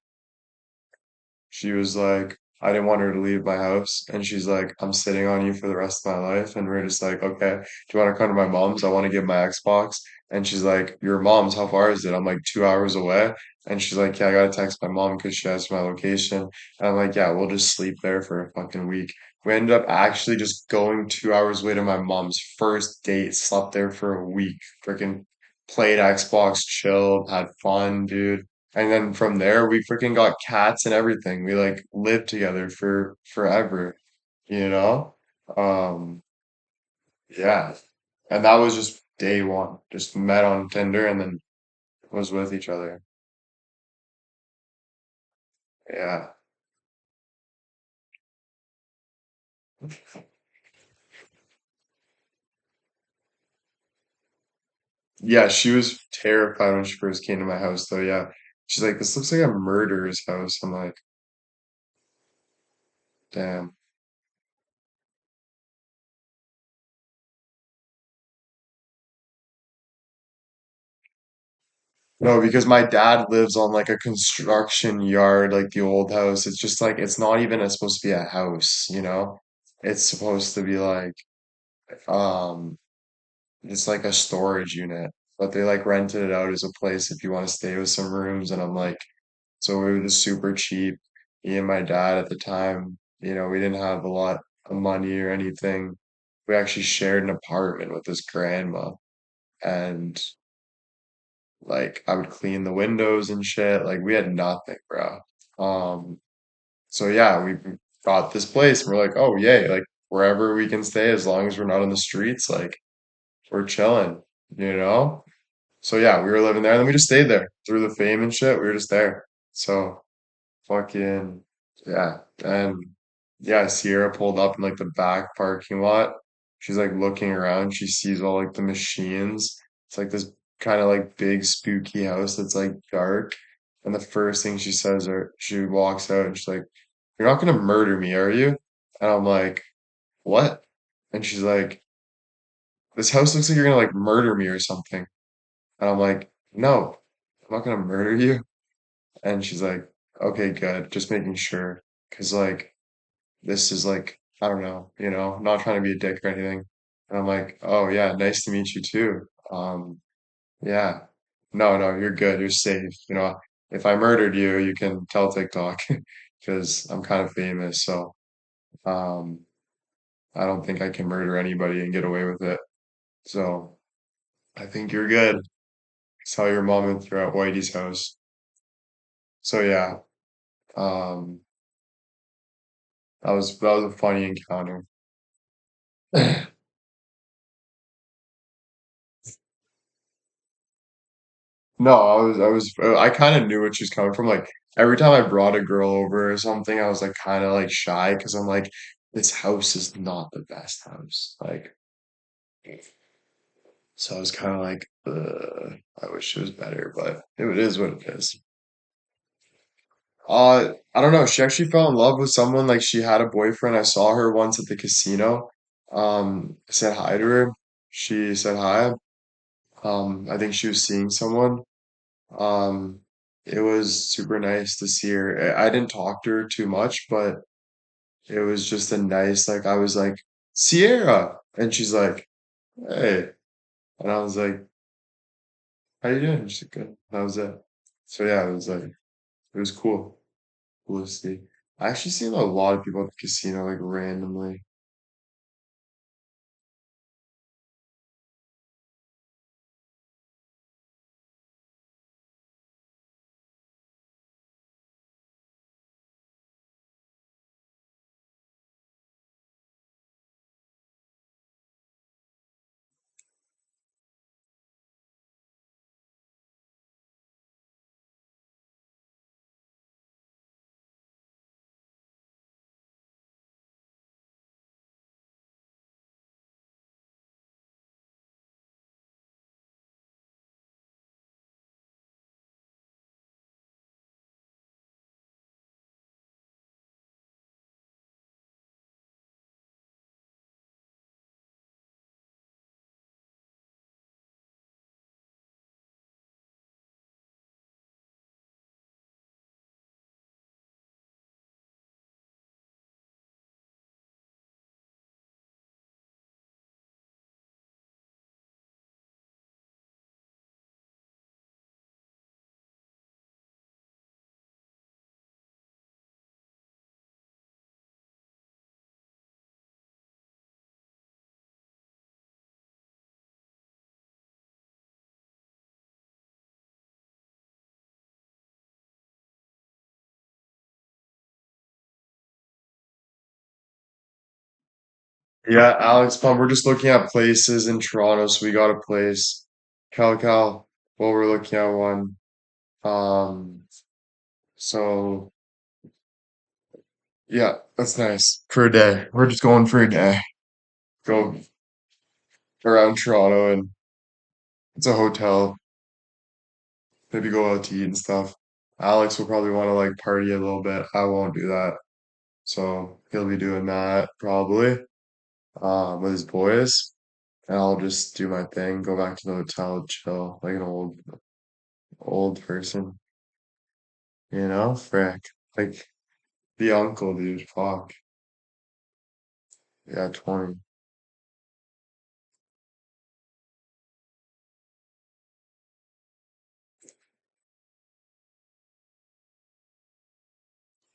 She was like, I didn't want her to leave my house. And she's like, I'm sitting on you for the rest of my life. And we're just like, okay, do you want to come to my mom's? I want to get my Xbox. And she's like, your mom's, how far is it? I'm like 2 hours away. And she's like, yeah, I gotta text my mom because she has my location. And I'm like, yeah, we'll just sleep there for a fucking week. We ended up actually just going 2 hours away to my mom's first date, slept there for a week, freaking played Xbox, chilled, had fun, dude. And then from there, we freaking got cats and everything. We like lived together for forever, you know? Um, yeah. And that was just day one. Just met on Tinder and then was with each other. Yeah. Yeah, she was terrified when she first came to my house, though. Yeah. She's like, this looks like a murderer's house. I'm like, damn. No, because my dad lives on like a construction yard, like the old house. It's just like it's not even supposed to be a house. It's supposed to be like um it's like a storage unit. but they like rented it out as a place if you want to stay with some rooms. And I'm like, so it was super cheap. Me and my dad at the time, we didn't have a lot of money or anything. We actually shared an apartment with this grandma, and like I would clean the windows and shit. Like we had nothing, bro. Um, so yeah, we got this place and we're like, oh yay, like wherever we can stay as long as we're not on the streets, like we're chilling, you know? So yeah, we were living there and then we just stayed there through the fame and shit. We were just there. So fucking yeah. And yeah, Sierra pulled up in like the back parking lot. She's like looking around. She sees all like the machines. It's like this kind of like big spooky house that's like dark. And the first thing she says, or she walks out and she's like, "You're not gonna murder me, are you?" And I'm like, "What?" And she's like, "This house looks like you're gonna like murder me or something." And I'm like, "No, I'm not gonna murder you." And she's like, "Okay, good. Just making sure." 'Cause like this is like, I don't know, not trying to be a dick or anything. And I'm like, oh yeah, nice to meet you too. Yeah. No, no, you're good. You're safe. If I murdered you, you can tell TikTok because I'm kind of famous. So, um, I don't think I can murder anybody and get away with it. So I think you're good. Saw your mom went through at Whitey's house. So yeah, um, that was a funny encounter. No, I kind of knew what she was coming from. Like every time I brought a girl over or something, I was like kind of like shy because I'm like, this house is not the best house. Like, so I was kind of like, I wish it was better, but it is what it is. I don't know. She actually fell in love with someone. Like she had a boyfriend. I saw her once at the casino. I said hi to her. She said hi. I think she was seeing someone. Um, it was super nice to see her. I didn't talk to her too much, but it was just a nice, like, I was like, Sierra. And she's like, hey. And I was like, how you doing? She's like, good. That was it. So yeah, it was cool. Cool to see. I actually seen a lot of people at the casino, like, randomly. Yeah, Alex, Plum, we're just looking at places in Toronto, so we got a place. Cal, well, we're looking at one. Um, so yeah, that's nice for a day. We're just going for a day. Go around Toronto and it's a hotel. Maybe go out to eat and stuff. Alex will probably want to like party a little bit. I won't do that. So he'll be doing that probably with his boys. And I'll just do my thing, go back to the hotel, chill like an old person, Frick. Like the uncle, dude. Fuck. Yeah, 20.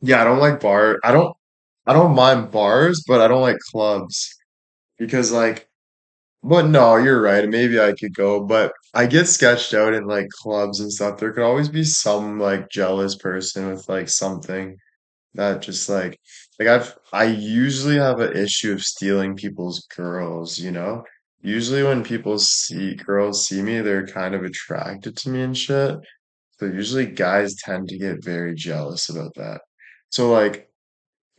Yeah, I don't like bar. I don't mind bars, but I don't like clubs because like but no, you're right. Maybe I could go, but I get sketched out in like clubs and stuff. There could always be some like jealous person with like something that just I usually have an issue of stealing people's girls, you know? Usually when people see girls see me, they're kind of attracted to me and shit. So usually guys tend to get very jealous about that. So like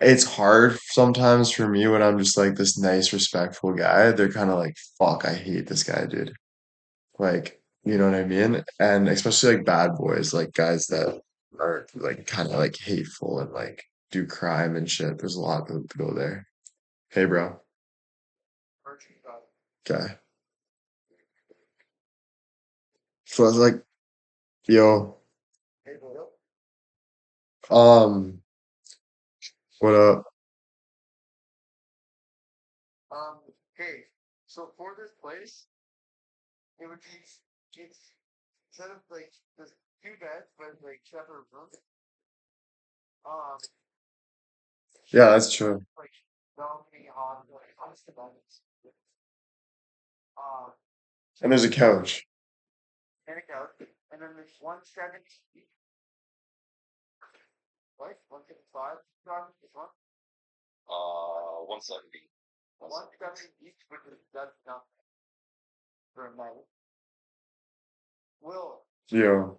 it's hard sometimes for me when I'm just like this nice, respectful guy. They're kind of like, fuck, I hate this guy, dude. Like, you know what I mean? And especially like bad boys, like guys that are like kind of like hateful and like do crime and shit. There's a lot to go there. Hey, bro. Okay. So I was like, yo, um, what up? Yeah, that's true. And there's a couch. Yo,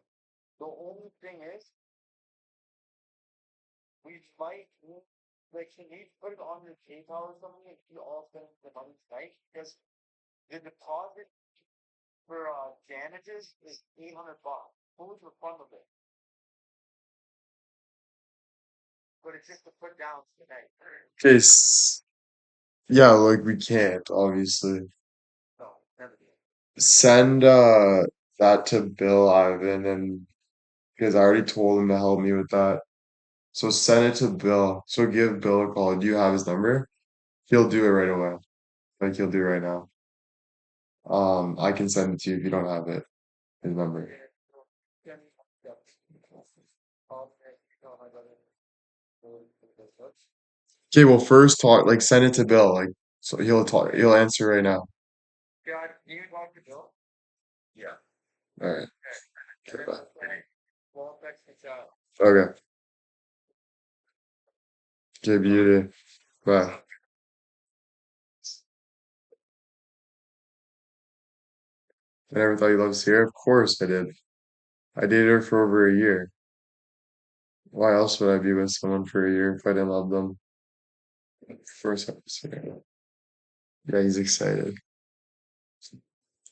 case. Yeah, like we can't, obviously. Send that to Bill Ivan and because I already told him to help me with that. So send it to Bill. So give Bill a call. Do you have his number? He'll do it right away. Like he'll do it right now. I can send it to you if you don't have it, his number. Okay, well first talk like send it to Bill. Like so he'll answer right now. Alright. Okay, bye. Okay. Okay, beauty. Bye. I never thought you loved Sierra. Of course I did. I dated her for over a year. Why else would I be with someone for a year if I didn't love them? First episode. Yeah, he's excited.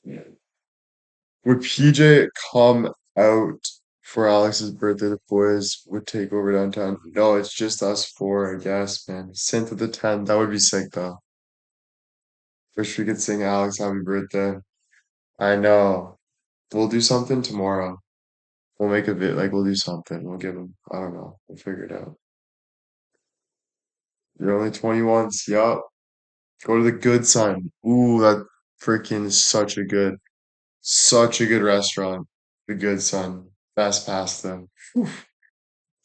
Would PJ come out for Alex's birthday? The boys would take over downtown. No, it's just us four, I guess, man. Synth of the 10th. That would be sick, though. Wish we could sing Alex happy birthday. I know. We'll do something tomorrow. We'll make a bit like we'll do something. We'll give him. I don't know. We'll figure it out. You're only 21. Yup. Go to the Good Son. Ooh, that freaking is such a good restaurant. The Good Son. Best pasta.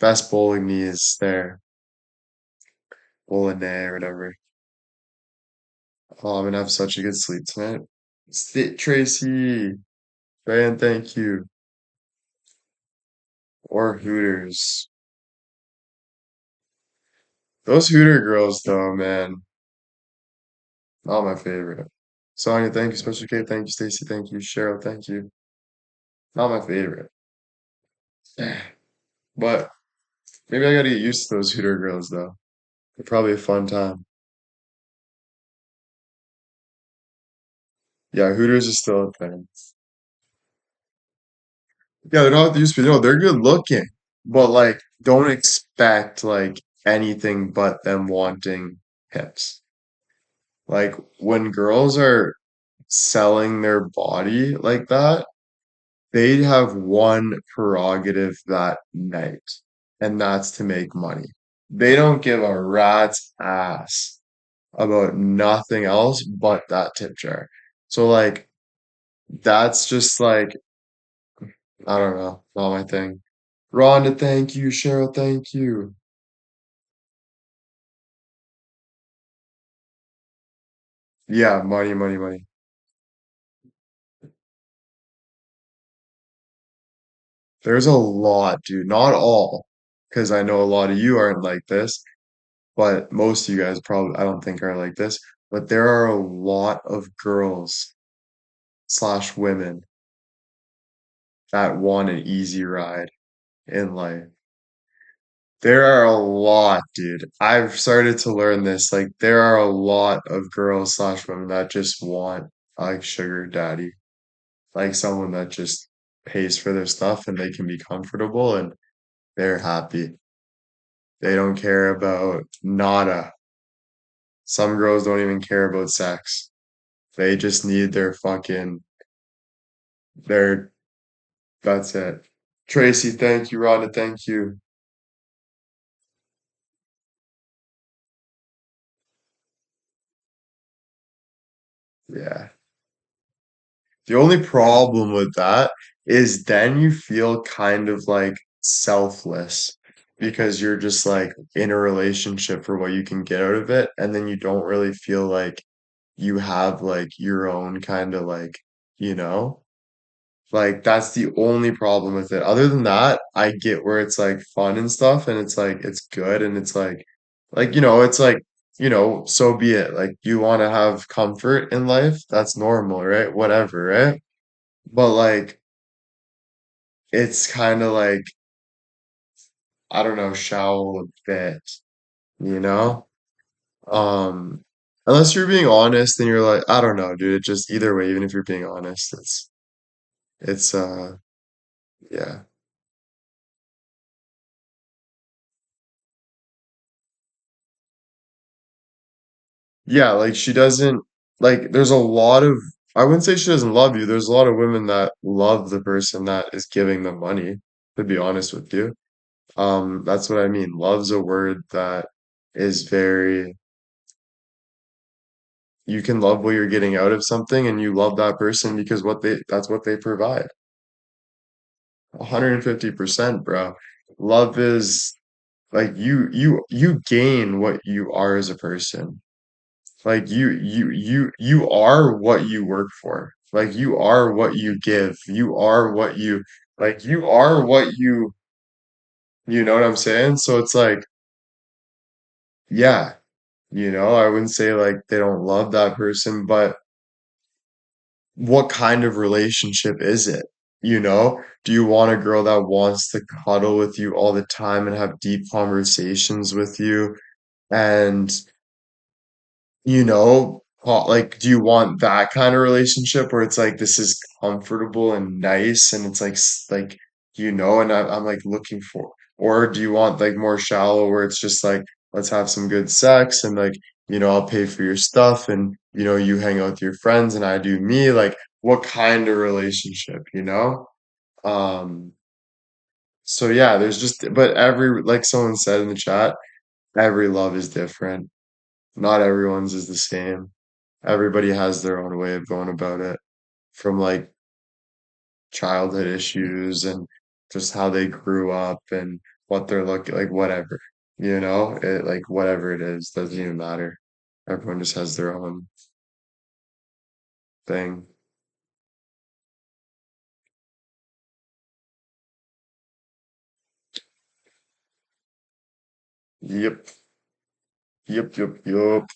Best bolognese there. Bolognese or whatever. Oh, I'm gonna have such a good sleep tonight. Sit, Tracy. Ryan, thank you. Or Hooters. Those Hooter girls, though, man. Not my favorite. Sonya, thank you. Special K, thank you. Stacy, thank you. Cheryl, thank you. Not my favorite. But maybe I gotta get used to those Hooter girls, though. They're probably a fun time. Yeah, Hooters is still a thing. Yeah, they're not what they used to be. No, they're good looking. But like, don't expect like anything but them wanting hips. Like when girls are selling their body like that, they have one prerogative that night, and that's to make money. They don't give a rat's ass about nothing else but that tip jar. So like that's just like I don't know, not my thing. Rhonda, thank you. Cheryl, thank you. Yeah, money, money, money. There's a lot, dude. Not all, because I know a lot of you aren't like this, but most of you guys probably, I don't think are like this. But there are a lot of girls slash women that want an easy ride in life. There are a lot, dude. I've started to learn this. Like, there are a lot of girls slash women that just want like sugar daddy, like someone that just pays for their stuff and they can be comfortable and they're happy. They don't care about nada. Some girls don't even care about sex. They just need their fucking their that's it. Tracy, thank you. Rhonda, thank you. Yeah. The only problem with that is then you feel kind of like selfless because you're just like in a relationship for what you can get out of it, and then you don't really feel like you have like your own kind of like, you know? Like that's the only problem with it. Other than that, I get where it's like fun and stuff and it's like it's good and it's like it's like, so be it. Like you want to have comfort in life, that's normal, right? Whatever, right? But like it's kind of like I don't know, shallow a bit, you know? Um unless you're being honest and you're like, I don't know, dude, it just either way, even if you're being honest, it's yeah. Yeah, like she doesn't like there's a lot of I wouldn't say she doesn't love you. There's a lot of women that love the person that is giving them money, to be honest with you. That's what I mean. Love's a word that is very you can love what you're getting out of something and you love that person because that's what they provide. 150%, bro. Love is like you gain what you are as a person. Like you are what you work for. Like you are what you give. You are what you like you are what you know what I'm saying? So it's like, yeah, I wouldn't say like they don't love that person, but what kind of relationship is it? Do you want a girl that wants to cuddle with you all the time and have deep conversations with you and like, do you want that kind of relationship where it's like this is comfortable and nice and it's like like and I'm like looking for, or do you want like more shallow where it's just like let's have some good sex and like I'll pay for your stuff and you hang out with your friends and I do me, like what kind of relationship, um so yeah, there's just but every like someone said in the chat, every love is different, not everyone's is the same. Everybody has their own way of going about it, from like childhood issues and just how they grew up and what they're looking like, whatever, like whatever it is, doesn't even matter. Everyone just has their own thing. Yep, yep, yep, yep.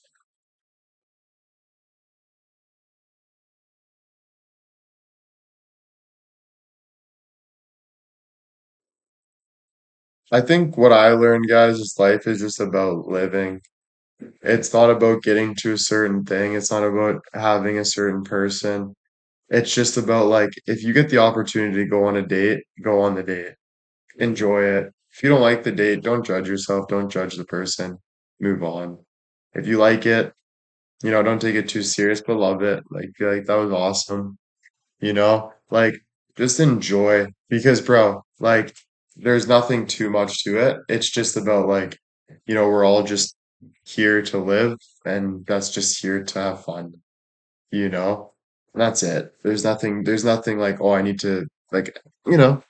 I think what I learned, guys, is life is just about living. It's not about getting to a certain thing. It's not about having a certain person. It's just about like if you get the opportunity to go on a date, go on the date. Enjoy it. If you don't like the date, don't judge yourself. Don't judge the person. Move on. If you like it, don't take it too serious, but love it. Like, be like, that was awesome. Like, just enjoy because, bro, like, there's nothing too much to it. It's just about, like, we're all just here to live and that's just here to have fun, you know? And that's it. There's nothing like, oh, I need to, like, you know,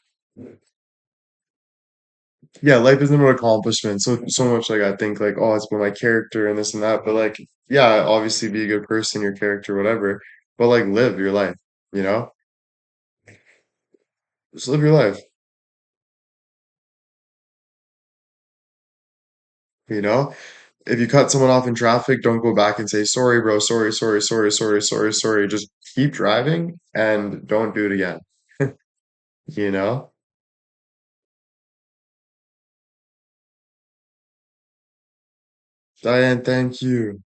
yeah, life isn't about accomplishment. So much like I think like, oh, it's about my character and this and that. But like, yeah, obviously be a good person, your character, whatever. But like live your life, you know? Just live your life, you know? If you cut someone off in traffic, don't go back and say, sorry, bro, sorry, sorry, sorry, sorry, sorry, sorry. Just keep driving and don't do it again, you know? Diane, thank you.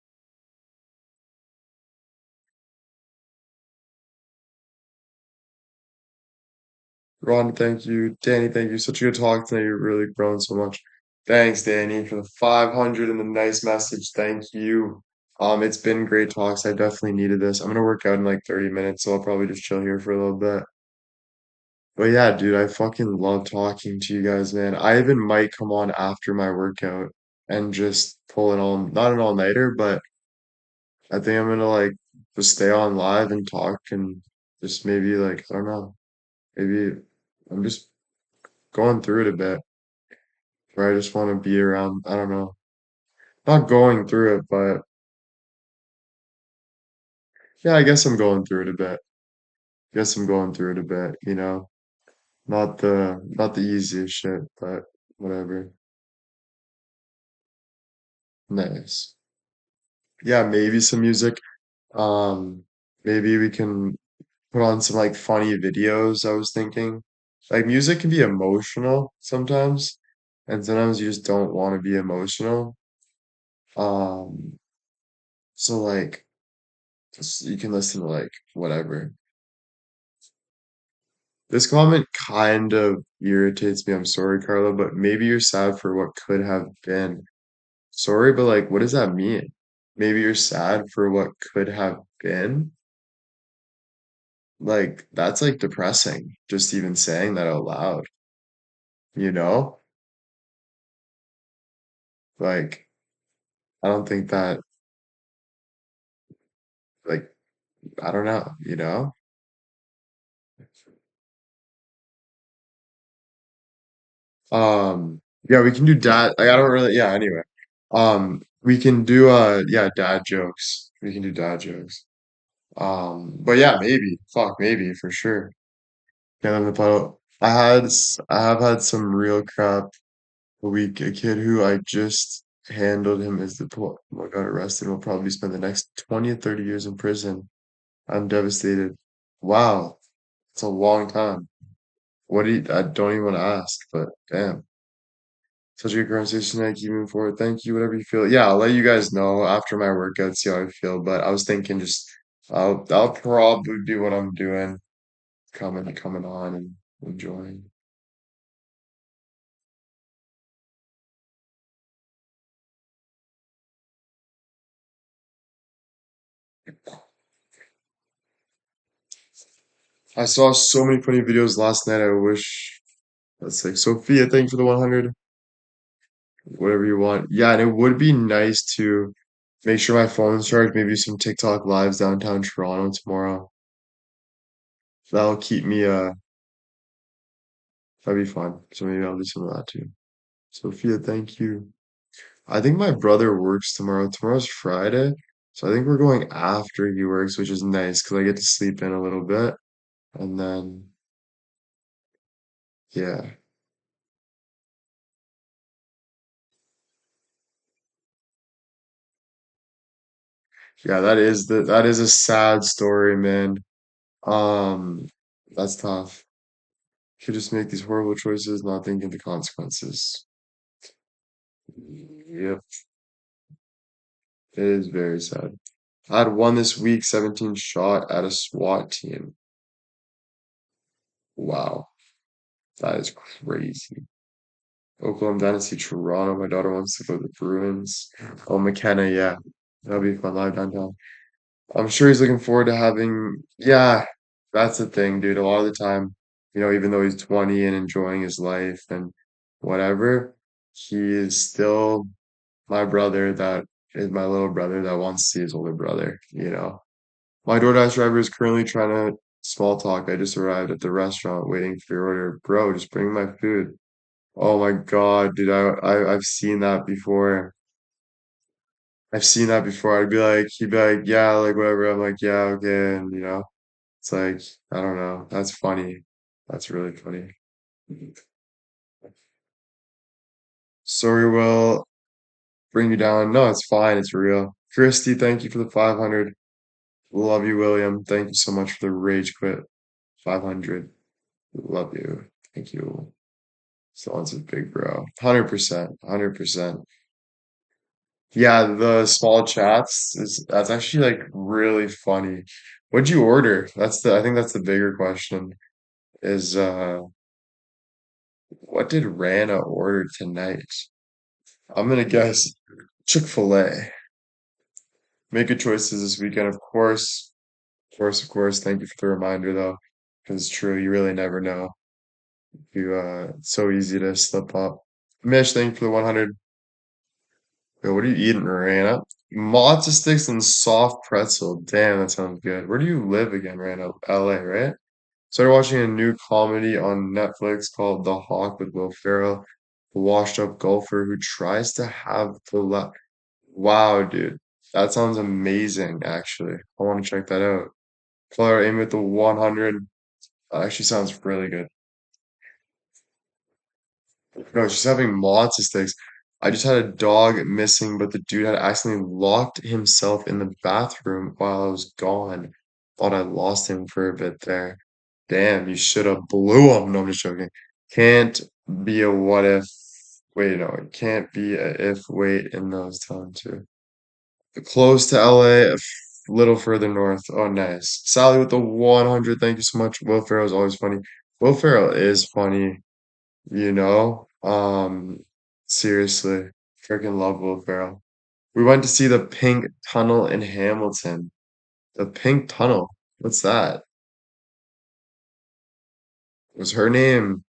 Ron, thank you. Danny, thank you. Such a good talk tonight. You've really grown so much. Thanks, Danny, for the 500 and the nice message. Thank you. It's been great talks. I definitely needed this. I'm gonna work out in like 30 minutes, so I'll probably just chill here for a little bit. But yeah, dude, I fucking love talking to you guys, man. I even might come on after my workout and just pull it all, not an all-nighter, but I think I'm gonna like just stay on live and talk and just maybe like, I don't know, maybe I'm just going through it a bit, where I just want to be around, I don't know, not going through it, but yeah, I guess I'm going through it a bit. Guess I'm going through it a bit, you know, not the easiest shit, but whatever. Nice. Yeah, maybe some music. Um, maybe we can put on some like funny videos, I was thinking. Like music can be emotional sometimes, and sometimes you just don't want to be emotional. Um, so like you can listen to like whatever. This comment kind of irritates me. I'm sorry, Carla, but maybe you're sad for what could have been. Sorry, but like, what does that mean? Maybe you're sad for what could have been. Like, that's like depressing, just even saying that out loud, you know? Like, I don't think that, like, I don't know, you know? Yeah, we can do dad, like, I don't really, yeah, anyway. We can do, yeah, dad jokes. We can do dad jokes. But yeah, maybe, fuck, maybe for sure. Can't live in the puddle. I have had some real crap a week. A kid who I just handled him as the got arrested will probably spend the next 20 or 30 years in prison. I'm devastated. Wow, it's a long time. What do you, I don't even want to ask, but damn. Such a good conversation tonight. Keep moving forward. Thank you. Whatever you feel. Yeah, I'll let you guys know after my workout, see how I feel. But I was thinking just I'll probably do what I'm doing, coming on and enjoying. I saw so many funny videos last night. I wish that's like Sophia, thank you for the 100. Whatever you want. Yeah, and it would be nice to make sure my phone's charged, maybe some TikTok lives downtown Toronto tomorrow. That'll keep me that'd be fun. So maybe I'll do some of that too. Sophia, thank you. I think my brother works tomorrow. Tomorrow's Friday. So I think we're going after he works, which is nice because I get to sleep in a little bit. And then, yeah. Yeah, that is a sad story, man. Um, that's tough. You just make these horrible choices, not thinking the consequences. Yep, it is very sad. I had one this week, 17 shot at a SWAT team. Wow, that is crazy. Oklahoma Dynasty, Toronto. My daughter wants to go to the Bruins. Oh, McKenna, yeah. That'll be fun live downtown. I'm sure he's looking forward to having, yeah, that's the thing, dude. A lot of the time, even though he's 20 and enjoying his life and whatever, he is still my brother that is my little brother that wants to see his older brother. My DoorDash driver is currently trying to small talk. I just arrived at the restaurant waiting for your order. Bro, just bring my food. Oh my God, dude, I've seen that before. I've seen that before. He'd be like, yeah, like whatever. I'm like, yeah, okay, and it's like, I don't know. That's funny. That's really funny. Sorry, Will, bring you down. No, it's fine. It's real. Christy, thank you for the 500. Love you, William. Thank you so much for the rage quit 500. Love you. Thank you. Someone's a big bro. 100%. 100%. Yeah, the small chats that's actually like really funny. What'd you order? I think that's the bigger question is what did Rana order tonight? I'm gonna guess Chick-fil-A. Make good choices this weekend, of course. Of course, of course. Thank you for the reminder though. Because it's true, you really never know. It's so easy to slip up. Mish, thank you for the 100. Yo, what are you eating, Rana? Matzo sticks and soft pretzel. Damn, that sounds good. Where do you live again, Rana? LA, right? Started watching a new comedy on Netflix called The Hawk with Will Ferrell, a washed-up golfer who tries to have the luck. Wow, dude. That sounds amazing, actually. I want to check that out. Color aim with the 100. That actually sounds really good. No, she's having matzo sticks. I just had a dog missing, but the dude had accidentally locked himself in the bathroom while I was gone. Thought I lost him for a bit there. Damn, you should have blew him. No, I'm just joking. Can't be a what if. Wait, no, it can't be a if wait in those times too. Close to LA, little further north. Oh, nice. Sally with the 100. Thank you so much. Will Ferrell is always funny. Will Ferrell is funny. You know, seriously, freaking love Will Ferrell. We went to see the Pink Tunnel in Hamilton. The Pink Tunnel. What's that? Was her name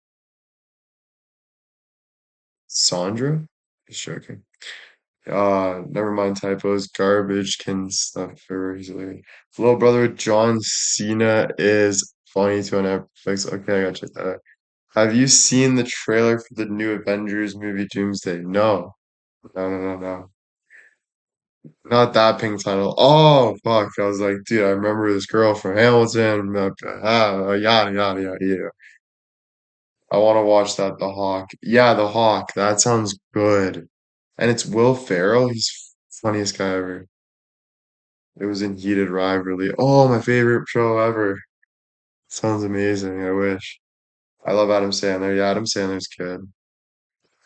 Sandra? Just joking. Never mind typos. Garbage can stuff very easily. Little brother John Cena is funny to on Netflix. Okay, I gotta check that out. Have you seen the trailer for the new Avengers movie Doomsday? No. No, no, no, no. Not that pink tunnel. Oh, fuck. I was like, dude, I remember this girl from Hamilton. Yada, yada, yada, yeah. I want to watch that, The Hawk. Yeah, The Hawk. That sounds good. And it's Will Ferrell. He's funniest guy ever. It was in Heated Rivalry. Oh, my favorite show ever. Sounds amazing. I wish. I love Adam Sandler. Yeah, Adam Sandler's good.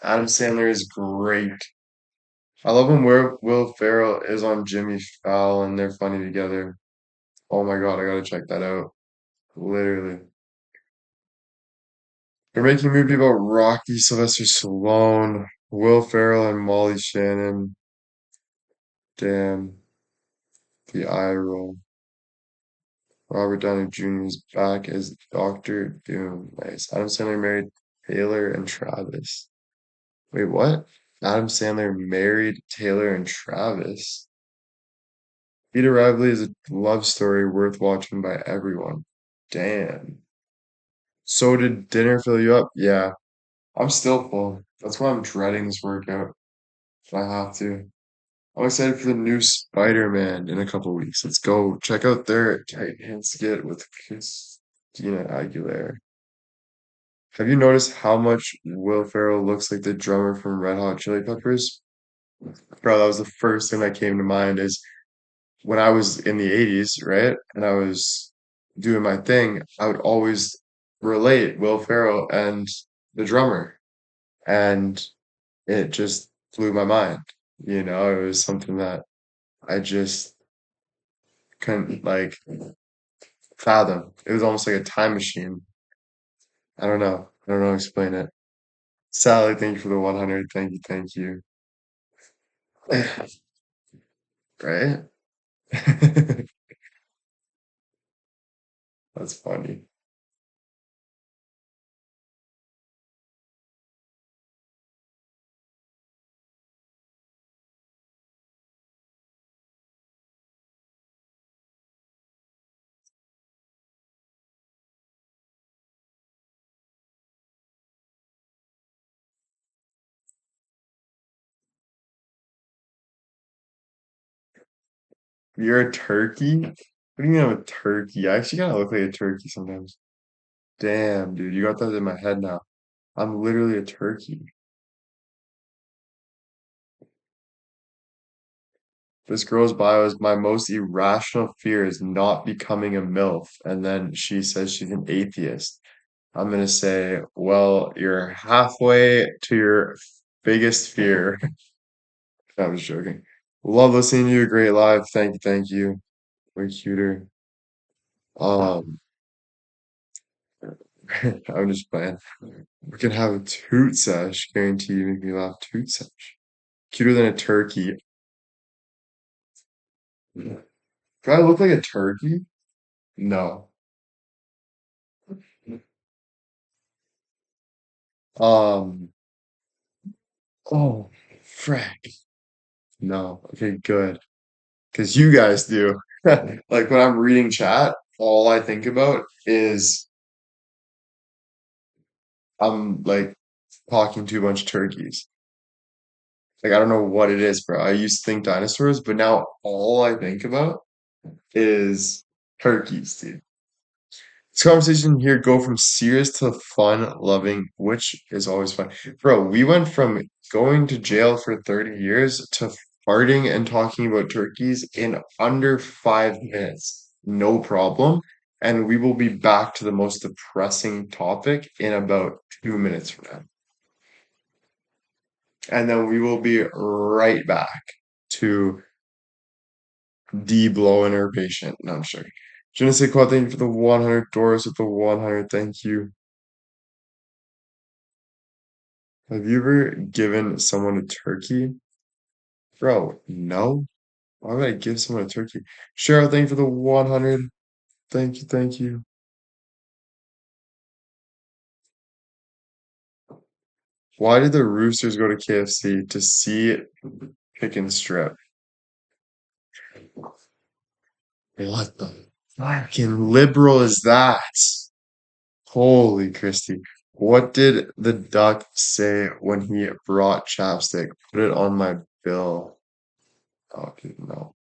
Adam Sandler is great. I love when Will Ferrell is on Jimmy Fallon and they're funny together. Oh my God, I gotta check that out. Literally. They're making a movie about Rocky, Sylvester Stallone, Will Ferrell, and Molly Shannon. Damn, the eye roll. Robert Downey Jr. is back as Doctor Doom. Nice. Adam Sandler married Taylor and Travis. Wait, what? Adam Sandler married Taylor and Travis. Peter Rivalry is a love story worth watching by everyone. Damn. So did dinner fill you up? Yeah, I'm still full. That's why I'm dreading this workout. I have to. I'm excited for the new Spider-Man in a couple weeks. Let's go check out their tight hand skit with Christina Aguilera. Have you noticed how much Will Ferrell looks like the drummer from Red Hot Chili Peppers? Bro, that was the first thing that came to mind is when I was in the 80s, right? And I was doing my thing, I would always relate Will Ferrell and the drummer. And it just blew my mind. It was something that I just couldn't like fathom. It was almost like a time machine. I don't know. I don't know how to explain it. Sally, thank you for the 100. Thank you. Thank you. Right? That's funny. You're a turkey? What do you mean I'm a turkey? I actually kind of look like a turkey sometimes. Damn, dude, you got that in my head now. I'm literally a turkey. This girl's bio is my most irrational fear is not becoming a MILF. And then she says she's an atheist. I'm gonna say, well, you're halfway to your biggest fear. I was joking. Love listening to you. Great live. Thank you, thank you. Way cuter. Um, I'm just playing. We can have a toot sesh. Guarantee you make me laugh. Toot sesh. Cuter than a turkey. Do I look like a turkey? No. Um. Oh, frack. No. Okay, good. Because you guys do. Like when I'm reading chat, all I think about is I'm like talking to a bunch of turkeys. Like I don't know what it is, bro. I used to think dinosaurs, but now all I think about is turkeys, dude. This conversation here go from serious to fun, loving, which is always fun. Bro, we went from going to jail for 30 years to farting and talking about turkeys in under 5 minutes. No problem. And we will be back to the most depressing topic in about 2 minutes from now. And then we will be right back to D blowing her patient. No, I'm sure. Je ne sais quoi, thank you for the 100 doors with the 100. Thank you. Have you ever given someone a turkey? Bro, no. Why would I give someone a turkey? Cheryl, thank you for the 100. Thank you, thank you. Why did the Roosters go to KFC to see chicken strip? What the fucking liberal is that? Holy Christy. What did the duck say when he brought chapstick? Put it on my bill. Oh, dude, no.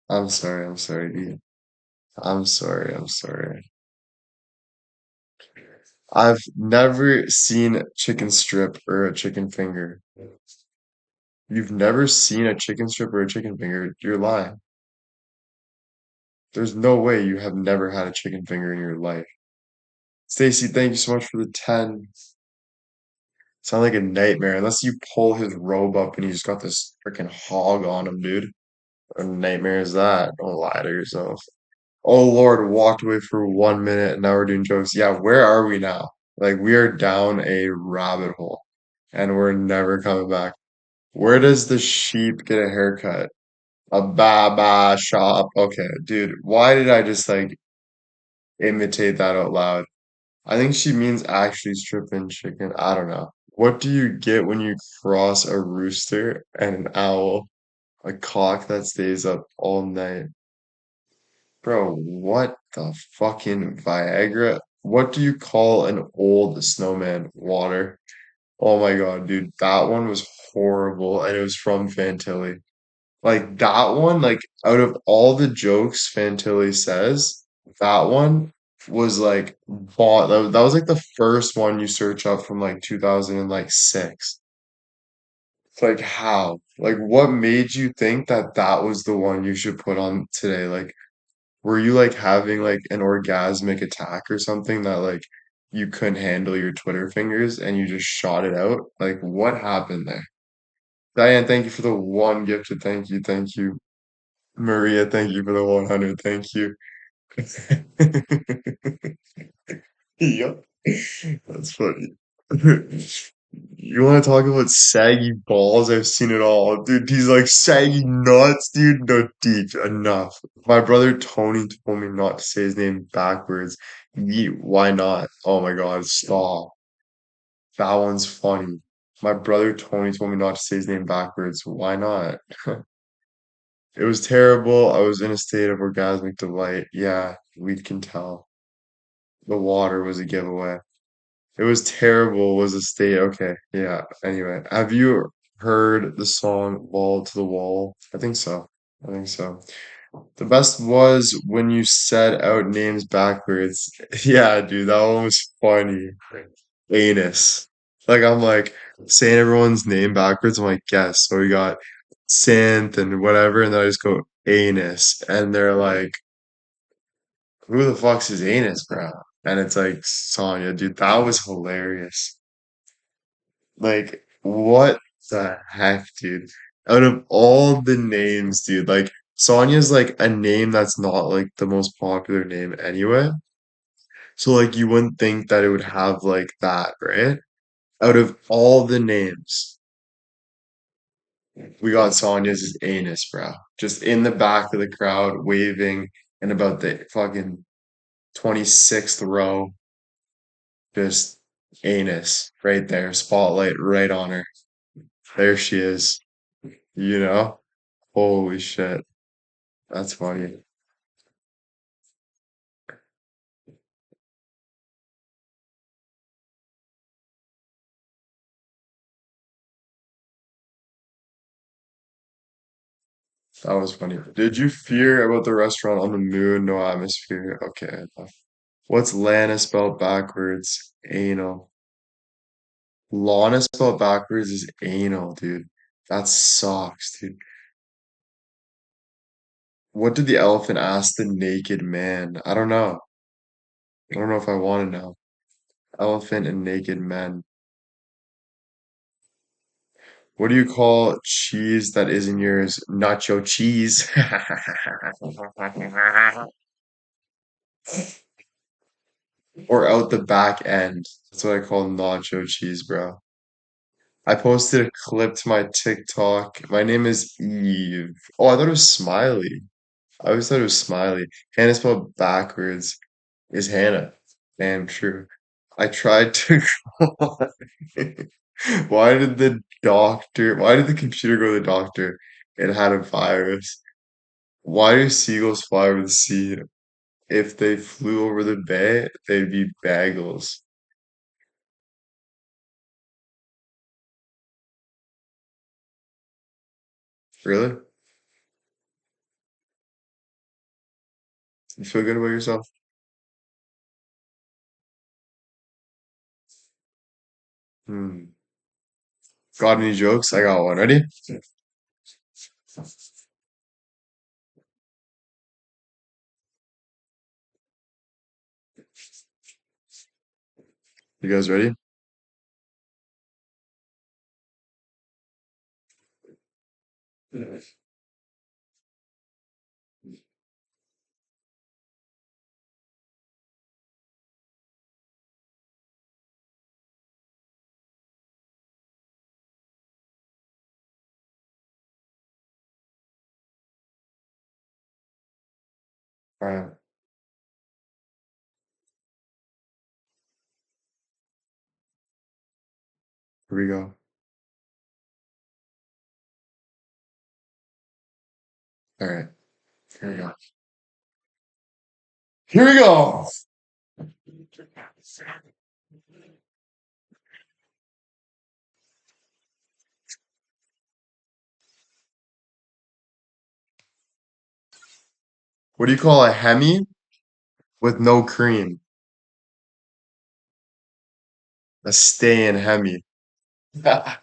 I'm sorry, dude. I'm sorry. I've never seen chicken strip or a chicken finger. You've never seen a chicken strip or a chicken finger? You're lying. There's no way you have never had a chicken finger in your life. Stacy, thank you so much for the 10. Sound like a nightmare, unless you pull his robe up and he's got this freaking hog on him, dude. What a nightmare is that? Don't lie to yourself. Oh Lord, walked away for 1 minute and now we're doing jokes. Yeah, where are we now? Like we are down a rabbit hole and we're never coming back. Where does the sheep get a haircut? A baba shop. Okay, dude, why did I just like imitate that out loud? I think she means actually stripping chicken. I don't know. What do you get when you cross a rooster and an owl? A cock that stays up all night. Bro, what the fucking Viagra? What do you call an old snowman? Water. Oh my God, dude, that one was horrible, and it was from Fantilli. Like that one, like out of all the jokes Fantilli says, that one was like bought. That was like the first one you search up from like 2006. It's like how? Like what made you think that that was the one you should put on today? Like were you like having like an orgasmic attack or something that like you couldn't handle your Twitter fingers and you just shot it out? Like what happened there? Diane, thank you for the one gifted. Thank you, thank you. Maria, thank you for the 100. Thank you. Yep. That's funny. You want to talk about saggy balls? I've seen it all. Dude, he's like saggy nuts, dude. No deep enough. My brother Tony told me not to say his name backwards. Why not? Oh my God, stop. That one's funny. My brother Tony told me not to say his name backwards. Why not? It was terrible. I was in a state of orgasmic delight. Yeah, we can tell. The water was a giveaway. It was terrible, was a state. Okay, yeah. Anyway, have you heard the song Wall to the Wall? I think so. I think so. The best was when you said out names backwards. Yeah, dude, that one was funny. Anus. Like I'm like saying everyone's name backwards. I'm like, yes. So we got synth and whatever, and then I just go anus, and they're like, "Who the fuck's his anus, bro?" And it's like Sonya, dude. That was hilarious. Like, what the heck, dude? Out of all the names, dude, like Sonya's like a name that's not like the most popular name anyway. So like you wouldn't think that it would have like that, right? Out of all the names, we got Sonya's anus, bro. Just in the back of the crowd, waving in about the fucking 26th row, just anus right there, spotlight right on her. There she is, you know? Holy shit. That's funny. That was funny. Did you fear about the restaurant on the moon? No atmosphere. Okay. What's Lana spelled backwards? Anal. Lana spelled backwards is anal, dude. That sucks, dude. What did the elephant ask the naked man? I don't know. I don't know if I want to know. Elephant and naked men. What do you call cheese that isn't yours? Nacho cheese. Or out the back end. That's what I call nacho cheese, bro. I posted a clip to my TikTok. My name is Eve. Oh, I thought it was Smiley. I always thought it was Smiley. Hannah spelled backwards is Hannah. Damn true. I tried to. Why did the computer go to the doctor? It had a virus. Why do seagulls fly over the sea? If they flew over the bay, they'd be bagels. Really? You feel good about yourself? Hmm. Got any jokes? I got one. Ready? You guys ready? All right. Here we go. All right. Here we go. Here we go. What do you call a Hemi with no cream? A stay in Hemi. Alright.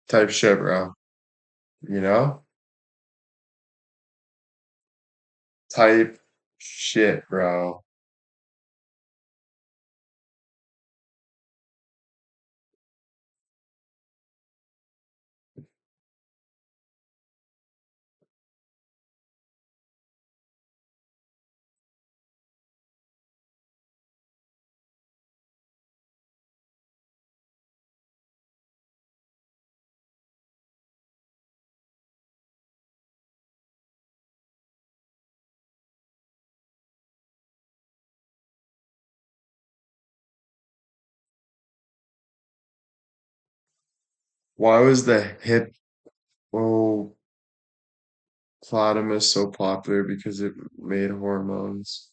Type shit, bro. You know? Type shit, bro. Why was the hippopotamus so popular? Because it made hormones.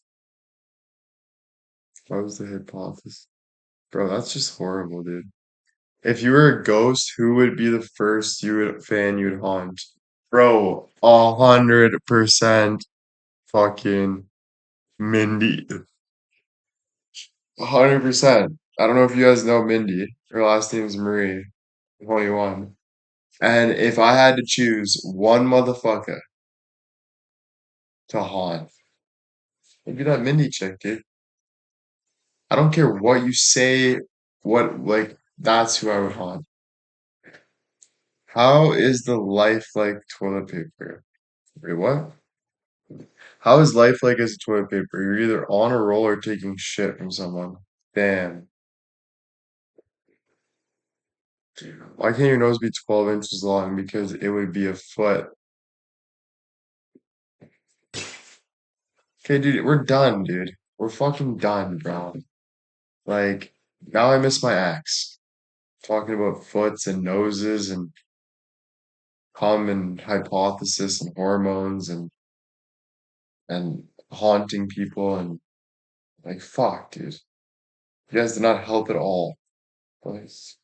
Why was the hypothesis? Bro, that's just horrible, dude. If you were a ghost, who would be the first fan you'd haunt? Bro, 100% fucking Mindy. 100%. I don't know if you guys know Mindy. Her last name's Marie, 21. And if I had to choose one motherfucker to haunt, it'd be that Mindy chick, dude. I don't care what you say, like, that's who I would haunt. How is the life like toilet paper? Wait, what? How is life like as a toilet paper? You're either on a roll or taking shit from someone. Damn. Why can't your nose be 12 inches long? Because it would be a foot. Okay, dude, we're done, dude. We're fucking done, bro. Like, now I miss my ex. Talking about foots and noses and common hypothesis and hormones and haunting people and like fuck, dude. You guys did not help at all. Please.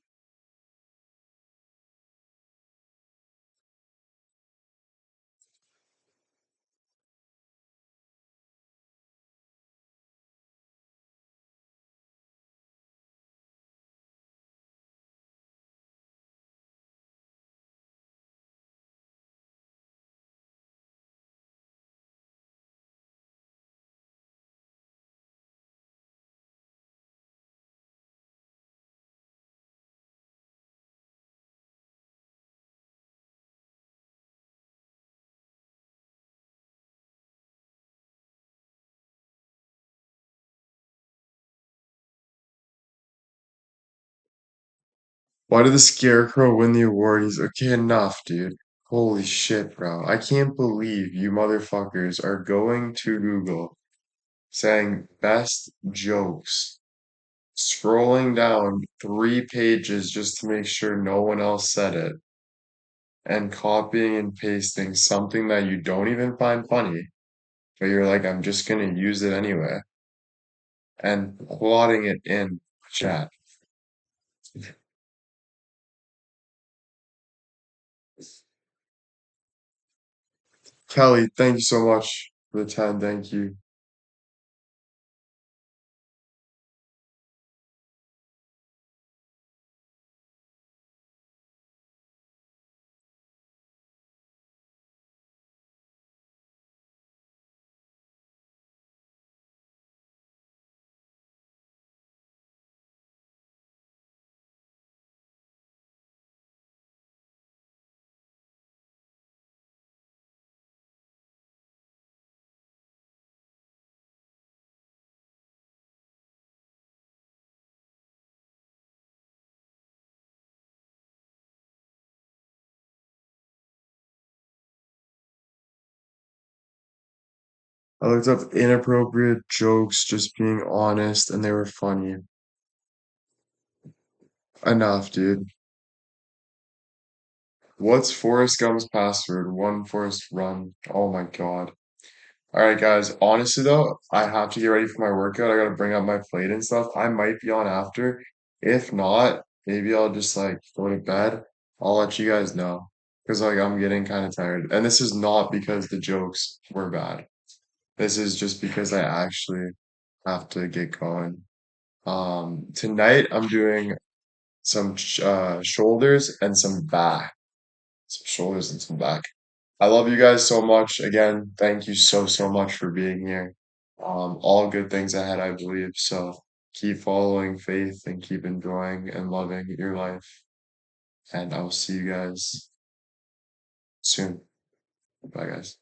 Why did the Scarecrow win the award? He's okay enough, dude. Holy shit, bro. I can't believe you motherfuckers are going to Google saying best jokes, scrolling down 3 pages just to make sure no one else said it, and copying and pasting something that you don't even find funny, but you're like, I'm just gonna use it anyway, and plotting it in chat. Kelly, thank you so much for the time. Thank you. I looked up inappropriate jokes, just being honest, and they were funny. Enough, dude. What's Forrest Gump's password? One Forrest Run. Oh my God. All right, guys. Honestly, though, I have to get ready for my workout. I gotta bring up my plate and stuff. I might be on after. If not, maybe I'll just like go to bed. I'll let you guys know. Because like I'm getting kind of tired. And this is not because the jokes were bad. This is just because I actually have to get going. Tonight I'm doing some shoulders and some back. Some shoulders and some back. I love you guys so much. Again, thank you so, so much for being here. All good things ahead, I believe. So keep following faith and keep enjoying and loving your life. And I will see you guys soon. Bye, guys.